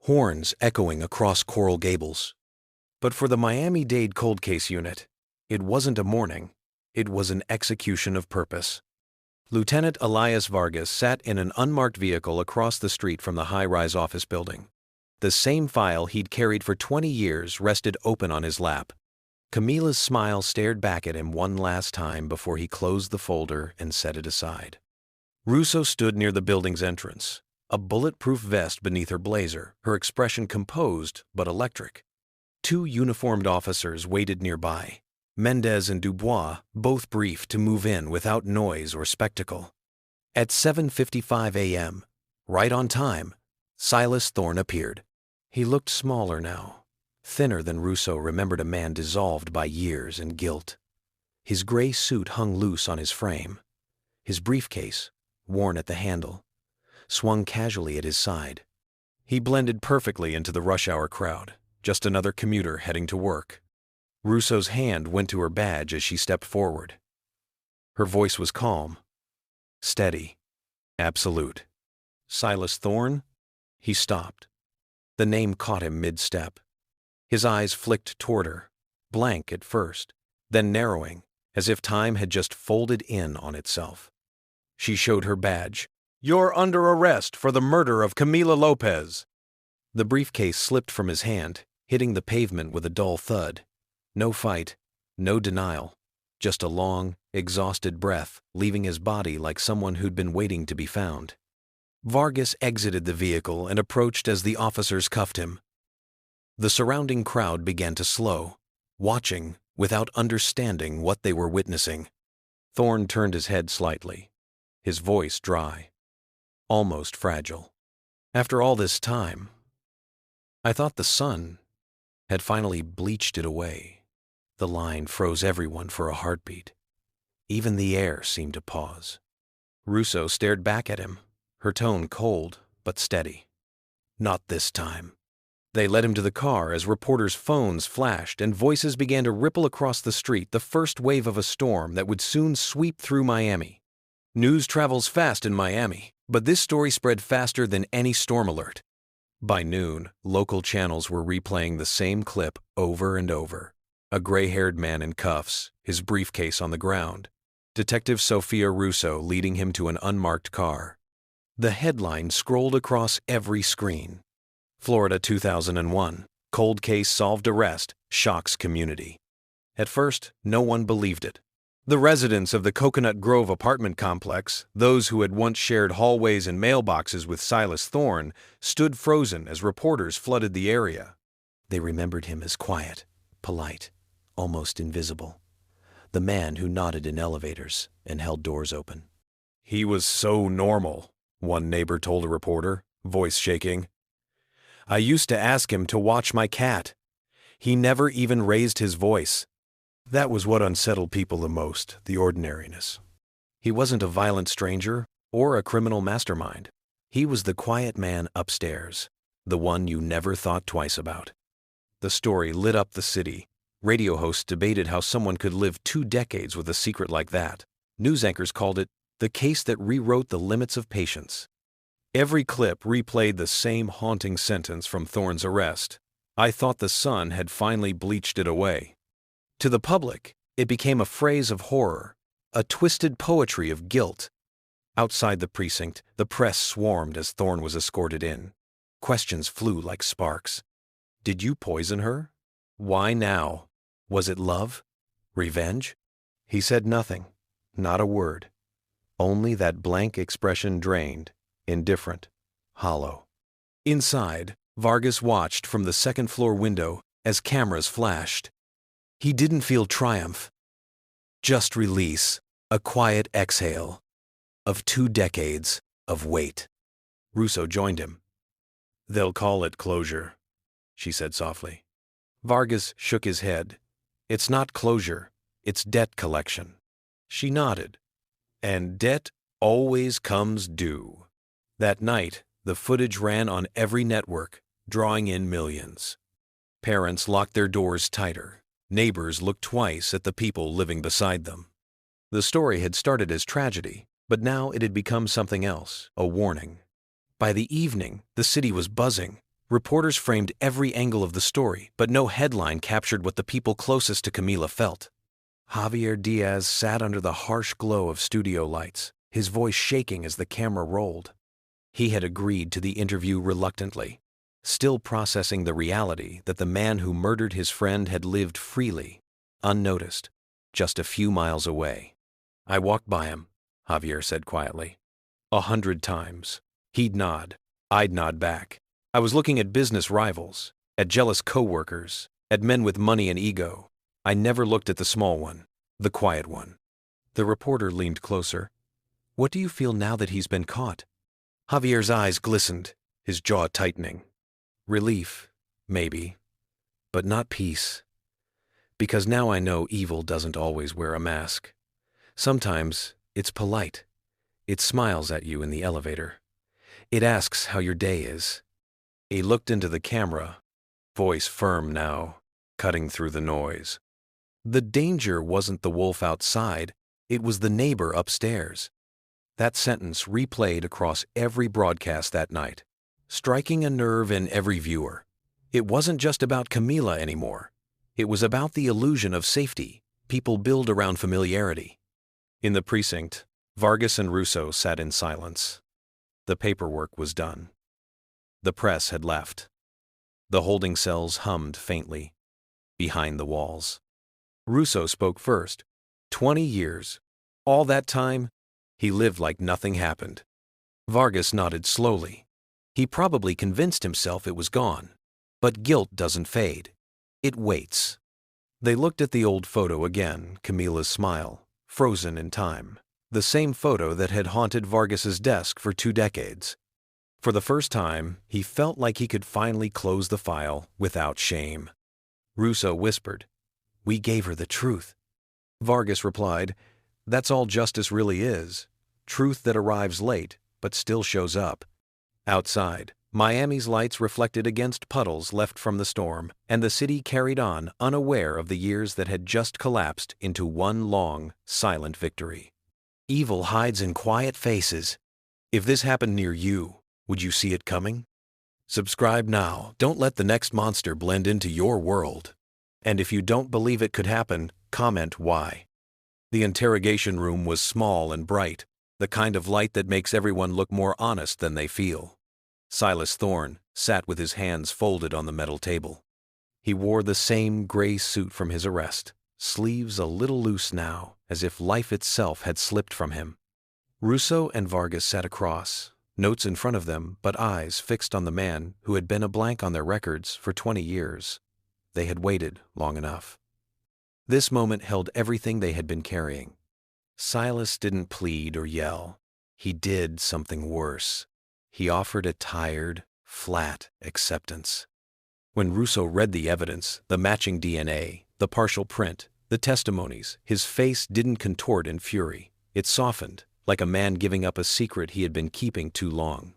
horns echoing across Coral Gables. But for the Miami-Dade Cold Case Unit, it wasn't a morning, it was an execution of purpose. Lieutenant Elias Vargas sat in an unmarked vehicle across the street from the high-rise office building. The same file he'd carried for 20 years rested open on his lap. Camila's smile stared back at him one last time before he closed the folder and set it aside. Russo stood near the building's entrance, a bulletproof vest beneath her blazer, her expression composed but electric. 2 uniformed officers waited nearby. Mendez and Dubois both briefed to move in without noise or spectacle. At 7:55 a.m., right on time, Silas Thorne appeared. He looked smaller now, thinner than Russo remembered a man dissolved by years and guilt. His gray suit hung loose on his frame. His briefcase, worn at the handle, swung casually at his side. He blended perfectly into the rush-hour crowd, just another commuter heading to work. Russo's hand went to her badge as she stepped forward. Her voice was calm, steady, absolute. "Silas Thorne?" He stopped. The name caught him mid-step. His eyes flicked toward her, blank at first, then narrowing, as if time had just folded in on itself. She showed her badge. "You're under arrest for the murder of Camila Lopez." The briefcase slipped from his hand, hitting the pavement with a dull thud. No fight, no denial, just a long, exhausted breath, leaving his body like someone who'd been waiting to be found. Vargas exited the vehicle and approached as the officers cuffed him. The surrounding crowd began to slow, watching without understanding what they were witnessing. Thorne turned his head slightly, his voice dry, almost fragile. "After all this time, I thought the sun had finally bleached it away." The line froze everyone for a heartbeat. Even the air seemed to pause. Russo stared back at him, her tone cold but steady. Not this time. They led him to the car as reporters' phones flashed and voices began to ripple across the street, the first wave of a storm that would soon sweep through Miami. News travels fast in Miami, but this story spread faster than any storm alert. By noon, local channels were replaying the same clip over and over. A gray-haired man in cuffs, his briefcase on the ground. Detective Sophia Russo leading him to an unmarked car. The headline scrolled across every screen. Florida 2001. Cold case solved, arrest shocks community. At first, no one believed it. The residents of the Coconut Grove apartment complex, those who had once shared hallways and mailboxes with Silas Thorne, stood frozen as reporters flooded the area. They remembered him as quiet, polite, almost invisible. The man who nodded in elevators and held doors open. "He was so normal," one neighbor told a reporter, voice shaking. "I used to ask him to watch my cat. He never even raised his voice." That was what unsettled people the most, the ordinariness. He wasn't a violent stranger or a criminal mastermind. He was the quiet man upstairs, the one you never thought twice about. The story lit up the city. Radio hosts debated how someone could live 2 decades with a secret like that. News anchors called it the case that rewrote the limits of patience. Every clip replayed the same haunting sentence from Thorne's arrest. "I thought the sun had finally bleached it away." To the public, it became a phrase of horror, a twisted poetry of guilt. Outside the precinct, the press swarmed as Thorne was escorted in. Questions flew like sparks. Did you poison her? Why now? Was it love? Revenge? He said nothing, not a word. Only that blank expression, drained, indifferent, hollow. Inside, Vargas watched from the second-floor window as cameras flashed. He didn't feel triumph, just release, a quiet exhale of 2 decades of wait. Russo joined him. "They'll call it closure," she said softly. Vargas shook his head. "It's not closure, it's debt collection." She nodded. "And debt always comes due." That night, the footage ran on every network, drawing in millions. Parents locked their doors tighter. Neighbors looked twice at the people living beside them. The story had started as tragedy, but now it had become something else, a warning. By the evening, the city was buzzing. Reporters framed every angle of the story, but no headline captured what the people closest to Camila felt. Javier Diaz sat under the harsh glow of studio lights, his voice shaking as the camera rolled. He had agreed to the interview reluctantly, still processing the reality that the man who murdered his friend had lived freely, unnoticed, just a few miles away. "I walked by him," Javier said quietly. 100 times. He'd nod. I'd nod back. I was looking at business rivals, at jealous co-workers, at men with money and ego. I never looked at the small one, the quiet one. The reporter leaned closer. "What do you feel now that he's been caught?" Javier's eyes glistened, his jaw tightening. "Relief, maybe, but not peace. Because now I know evil doesn't always wear a mask. Sometimes it's polite. It smiles at you in the elevator. It asks how your day is." He looked into the camera, voice firm now, cutting through the noise. The danger wasn't the wolf outside, it was the neighbor upstairs. That sentence replayed across every broadcast that night, striking a nerve in every viewer. It wasn't just about Camila anymore. It was about the illusion of safety people build around familiarity. In the precinct, Vargas and Russo sat in silence. The paperwork was done. The press had left. The holding cells hummed faintly, behind the walls. Russo spoke first. 20 years. All that time, he lived like nothing happened. Vargas nodded slowly. He probably convinced himself it was gone. But guilt doesn't fade. It waits. They looked at the old photo again, Camila's smile, frozen in time. The same photo that had haunted Vargas's desk for 2 decades. For the first time, he felt like he could finally close the file without shame. Russo whispered, We gave her the truth." Vargas replied, "That's all justice really is. Truth that arrives late, but still shows up." Outside, Miami's lights reflected against puddles left from the storm, and the city carried on unaware of the years that had just collapsed into one long, silent victory. Evil hides in quiet faces. If this happened near you, would you see it coming? Subscribe now. Don't let the next monster blend into your world. And if you don't believe it could happen, comment why. The interrogation room was small and bright, the kind of light that makes everyone look more honest than they feel. Silas Thorne sat with his hands folded on the metal table. He wore the same gray suit from his arrest, sleeves a little loose now, as if life itself had slipped from him. Russo and Vargas sat across, notes in front of them, but eyes fixed on the man who had been a blank on their records for 20 years. They had waited long enough. This moment held everything they had been carrying. Silas didn't plead or yell. He did something worse. He offered a tired, flat acceptance. When Russo read the evidence, the matching DNA, the partial print, the testimonies, his face didn't contort in fury. It softened, like a man giving up a secret he had been keeping too long.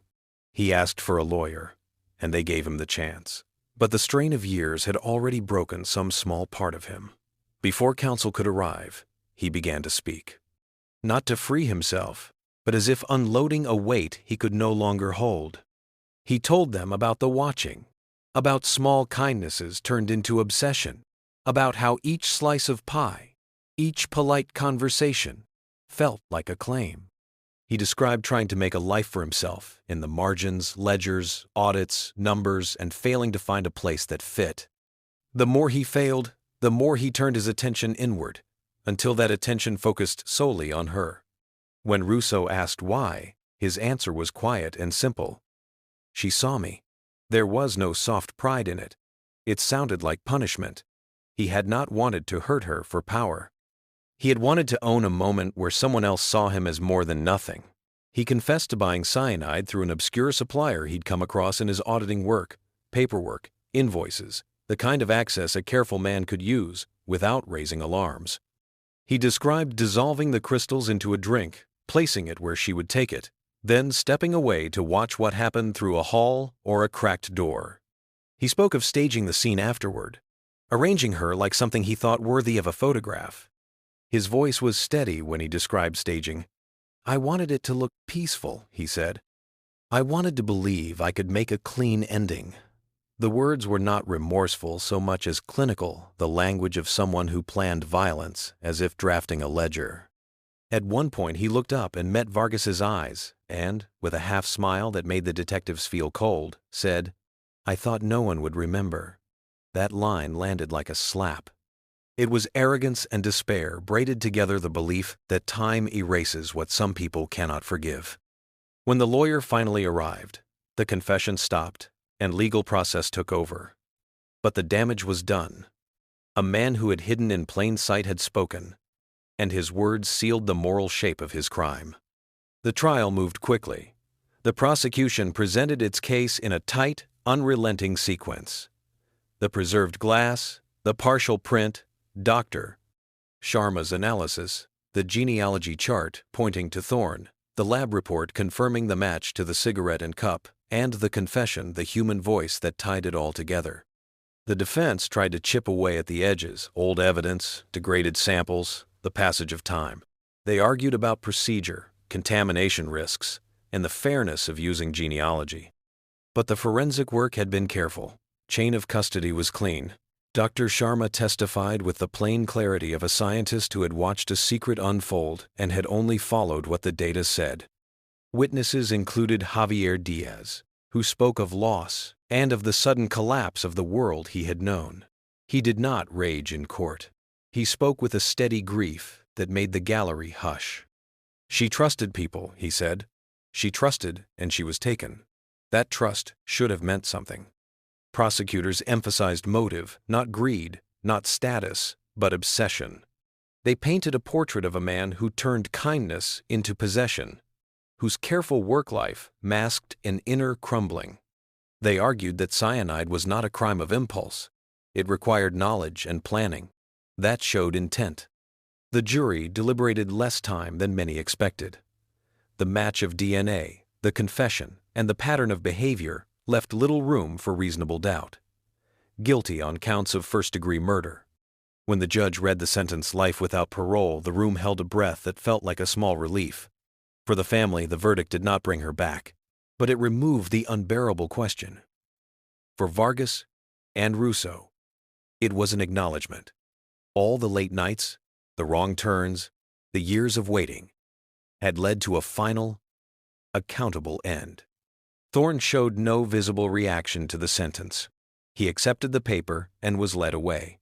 He asked for a lawyer, and they gave him the chance. But the strain of years had already broken some small part of him. Before counsel could arrive, he began to speak. Not to free himself, but as if unloading a weight he could no longer hold. He told them about the watching, about small kindnesses turned into obsession, about how each slice of pie, each polite conversation, felt like a claim. He described trying to make a life for himself in the margins, ledgers, audits, numbers, and failing to find a place that fit. The more he failed, the more he turned his attention inward, until that attention focused solely on her. When Russo asked why, his answer was quiet and simple. She saw me. There was no soft pride in it. It sounded like punishment. He had not wanted to hurt her for power. He had wanted to own a moment where someone else saw him as more than nothing. He confessed to buying cyanide through an obscure supplier he'd come across in his auditing work, paperwork, invoices, the kind of access a careful man could use without raising alarms. He described dissolving the crystals into a drink, placing it where she would take it, then stepping away to watch what happened through a hall or a cracked door. He spoke of staging the scene afterward, arranging her like something he thought worthy of a photograph. His voice was steady when he described staging. "I wanted it to look peaceful," he said. "I wanted to believe I could make a clean ending." The words were not remorseful so much as clinical, the language of someone who planned violence, as if drafting a ledger. At one point he looked up and met Vargas's eyes and, with a half-smile that made the detectives feel cold, said, "I thought no one would remember." That line landed like a slap. It was arrogance and despair braided together, the belief that time erases what some people cannot forgive. When the lawyer finally arrived, the confession stopped and legal process took over. But the damage was done. A man who had hidden in plain sight had spoken, and his words sealed the moral shape of his crime. The trial moved quickly. The prosecution presented its case in a tight, unrelenting sequence. The preserved glass, the partial print, Dr. Sharma's analysis, the genealogy chart pointing to Thorne, the lab report confirming the match to the cigarette and cup, and the confession, the human voice that tied it all together. The defense tried to chip away at the edges, old evidence, degraded samples, the passage of time. They argued about procedure, contamination risks, and the fairness of using genealogy. But the forensic work had been careful. Chain of custody was clean. Dr. Sharma testified with the plain clarity of a scientist who had watched a secret unfold and had only followed what the data said. Witnesses included Javier Diaz, who spoke of loss and of the sudden collapse of the world he had known. He did not rage in court. He spoke with a steady grief that made the gallery hush. She trusted people, he said. She trusted, and she was taken. That trust should have meant something. Prosecutors emphasized motive, not greed, not status, but obsession. They painted a portrait of a man who turned kindness into possession, whose careful work life masked an inner crumbling. They argued that cyanide was not a crime of impulse. It required knowledge and planning. That showed intent. The jury deliberated less time than many expected. The match of DNA, the confession, and the pattern of behavior left little room for reasonable doubt. Guilty on counts of first-degree murder. When the judge read the sentence life without parole, the room held a breath that felt like a small relief. For the family, the verdict did not bring her back, but it removed the unbearable question. For Vargas and Russo, it was an acknowledgement. All the late nights, the wrong turns, the years of waiting, had led to a final, accountable end. Thorne showed no visible reaction to the sentence. He accepted the paper and was led away.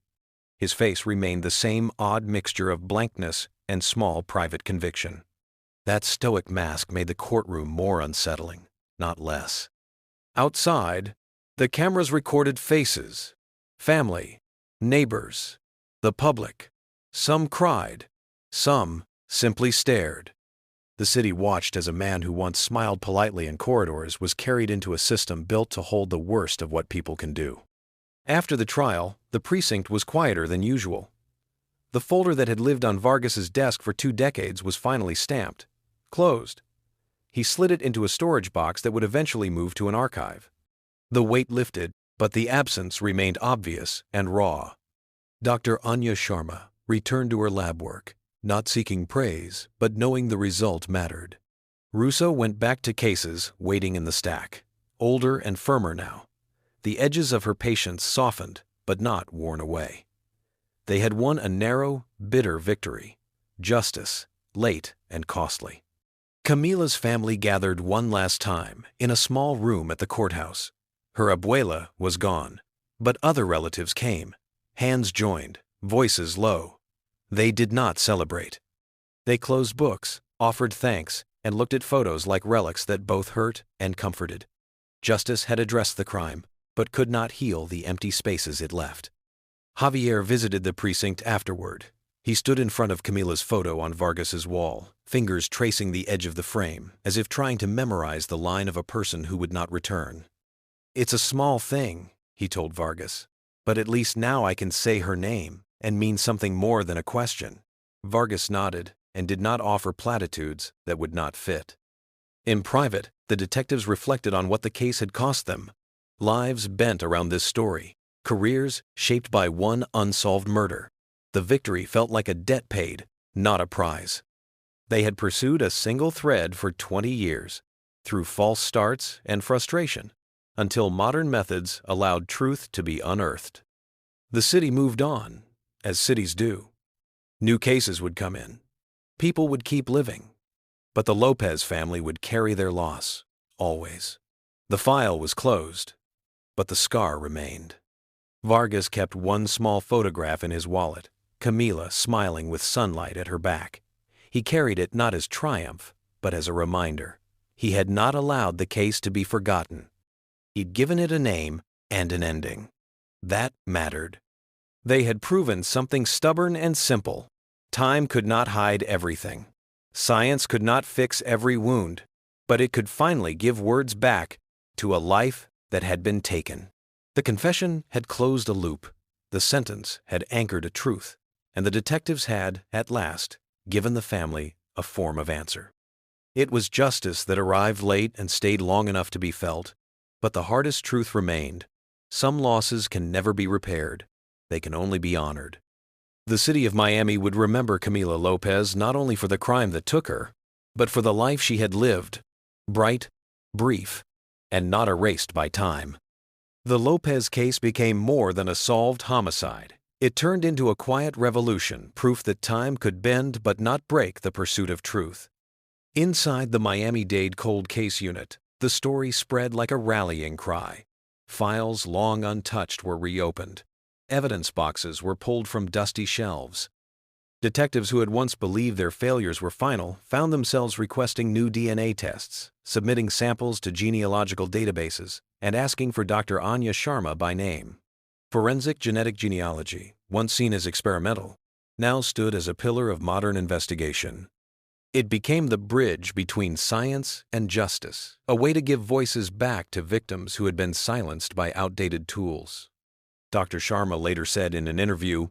His face remained the same odd mixture of blankness and small private conviction. That stoic mask made the courtroom more unsettling, not less. Outside, the cameras recorded faces, family, neighbors, the public. Some cried, some simply stared. The city watched as a man who once smiled politely in corridors was carried into a system built to hold the worst of what people can do. After the trial, the precinct was quieter than usual. The folder that had lived on Vargas's desk for 2 decades was finally stamped, closed. He slid it into a storage box that would eventually move to an archive. The weight lifted, but the absence remained obvious and raw. Dr. Anya Sharma returned to her lab work, not seeking praise, but knowing the result mattered. Russo went back to cases waiting in the stack, older and firmer now. The edges of her patience softened, but not worn away. They had won a narrow, bitter victory. Justice, late and costly. Camila's family gathered one last time in a small room at the courthouse. Her abuela was gone, but other relatives came, hands joined, voices low. They did not celebrate. They closed books, offered thanks, and looked at photos like relics that both hurt and comforted. Justice had addressed the crime, but could not heal the empty spaces it left. Javier visited the precinct afterward. He stood in front of Camila's photo on Vargas's wall, fingers tracing the edge of the frame, as if trying to memorize the line of a person who would not return. "It's a small thing," he told Vargas, "but at least now I can say her name and mean something more than a question." Vargas nodded and did not offer platitudes that would not fit. In private, the detectives reflected on what the case had cost them. Lives bent around this story, careers shaped by one unsolved murder. The victory felt like a debt paid, not a prize. They had pursued a single thread for 20 years, through false starts and frustration, until modern methods allowed truth to be unearthed. The city moved on, as cities do. New cases would come in. People would keep living. But the Lopez family would carry their loss, always. The file was closed, but the scar remained. Vargas kept one small photograph in his wallet, Camila smiling with sunlight at her back. He carried it not as triumph, but as a reminder. He had not allowed the case to be forgotten. He'd given it a name and an ending. That mattered. They had proven something stubborn and simple. Time could not hide everything. Science could not fix every wound, but it could finally give words back to a life that had been taken. The confession had closed a loop, the sentence had anchored a truth, and the detectives had, at last, given the family a form of answer. It was justice that arrived late and stayed long enough to be felt, but the hardest truth remained. Some losses can never be repaired. They can only be honored. The city of Miami would remember Camila Lopez not only for the crime that took her, but for the life she had lived, bright, brief, and not erased by time. The Lopez case became more than a solved homicide. It turned into a quiet revolution, proof that time could bend but not break the pursuit of truth. Inside the Miami-Dade Cold Case Unit, the story spread like a rallying cry. Files long untouched were reopened. Evidence boxes were pulled from dusty shelves. Detectives who had once believed their failures were final found themselves requesting new DNA tests, submitting samples to genealogical databases, and asking for Dr. Anya Sharma by name. Forensic genetic genealogy, once seen as experimental, now stood as a pillar of modern investigation. It became the bridge between science and justice, a way to give voices back to victims who had been silenced by outdated tools. Dr. Sharma later said in an interview,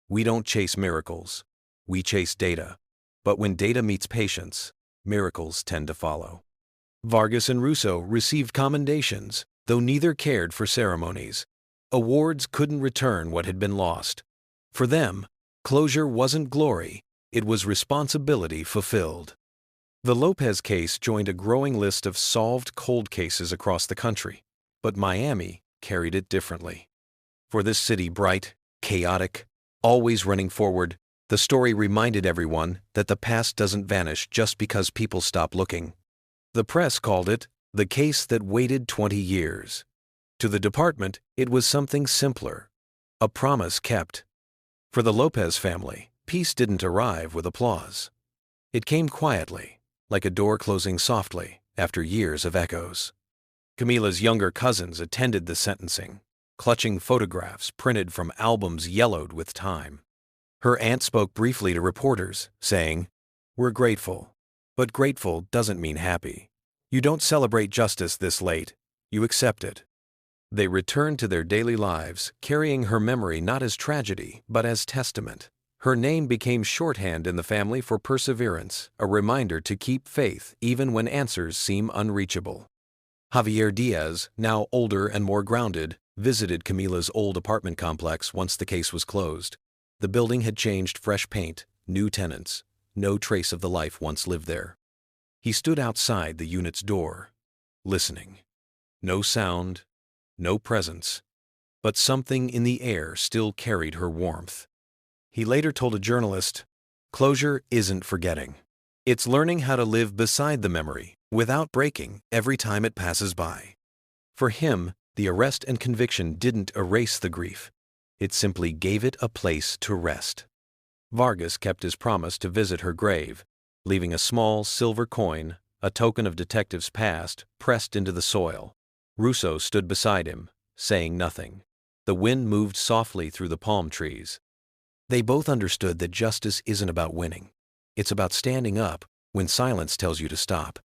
We don't chase miracles. We chase data. But when data meets patience, miracles tend to follow. Vargas and Russo received commendations, though neither cared for ceremonies. Awards couldn't return what had been lost. For them, closure wasn't glory, it was responsibility fulfilled. The Lopez case joined a growing list of solved cold cases across the country, but Miami carried it differently. For this city bright, chaotic, always running forward, the story reminded everyone that the past doesn't vanish just because people stop looking. The press called it the case that waited 20 years. To the department, it was something simpler, a promise kept. For the Lopez family, peace didn't arrive with applause. It came quietly, like a door closing softly after years of echoes. Camila's younger cousins attended the sentencing, clutching photographs printed from albums yellowed with time. Her aunt spoke briefly to reporters, saying, "We're grateful, but grateful doesn't mean happy. You don't celebrate justice this late, you accept it." They returned to their daily lives, carrying her memory not as tragedy, but as testament. Her name became shorthand in the family for perseverance, a reminder to keep faith even when answers seem unreachable. Javier Diaz, now older and more grounded, visited Camila's old apartment complex once the case was closed. The building had changed, fresh paint, new tenants, no trace of the life once lived there. He stood outside the unit's door, listening. No sound, no presence, but something in the air still carried her warmth. He later told a journalist, "Closure isn't forgetting. It's learning how to live beside the memory, without breaking every time it passes by." For him, the arrest and conviction didn't erase the grief. It simply gave it a place to rest. Vargas kept his promise to visit her grave, leaving a small silver coin, a token of detectives past, pressed into the soil. Russo stood beside him, saying nothing. The wind moved softly through the palm trees. They both understood that justice isn't about winning. It's about standing up when silence tells you to stop.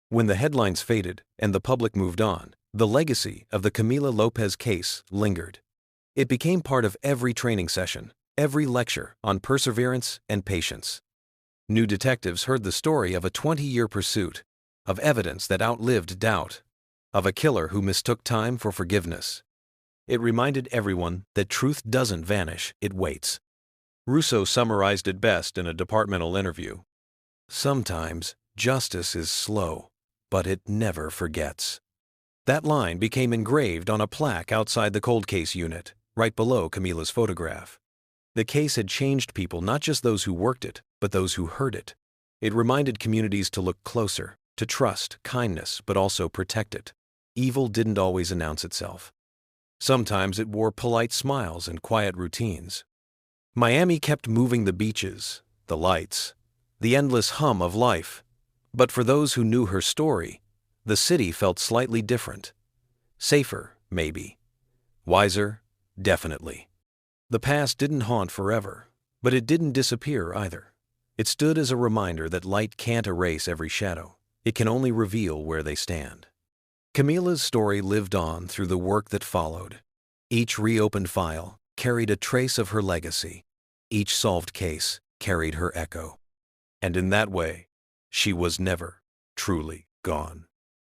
When the headlines faded and the public moved on, the legacy of the Camila Lopez case lingered. It became part of every training session, every lecture on perseverance and patience. New detectives heard the story of a 20-year pursuit, of evidence that outlived doubt, of a killer who mistook time for forgiveness. It reminded everyone that truth doesn't vanish, it waits. Russo summarized it best in a departmental interview. "Sometimes justice is slow, but it never forgets." That line became engraved on a plaque outside the cold case unit, right below Camila's photograph. The case had changed people, not just those who worked it, but those who heard it. It reminded communities to look closer, to trust kindness, but also protect it. Evil didn't always announce itself. Sometimes it wore polite smiles and quiet routines. Miami kept moving the beaches, the lights, the endless hum of life. But for those who knew her story, the city felt slightly different. Safer, maybe. Wiser, definitely. The past didn't haunt forever, but it didn't disappear either. It stood as a reminder that light can't erase every shadow. It can only reveal where they stand. Camila's story lived on through the work that followed. Each reopened file carried a trace of her legacy. Each solved case carried her echo. And in that way, she was never truly gone.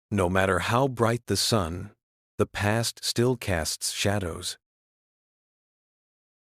No matter how bright the sun, the past still casts shadows.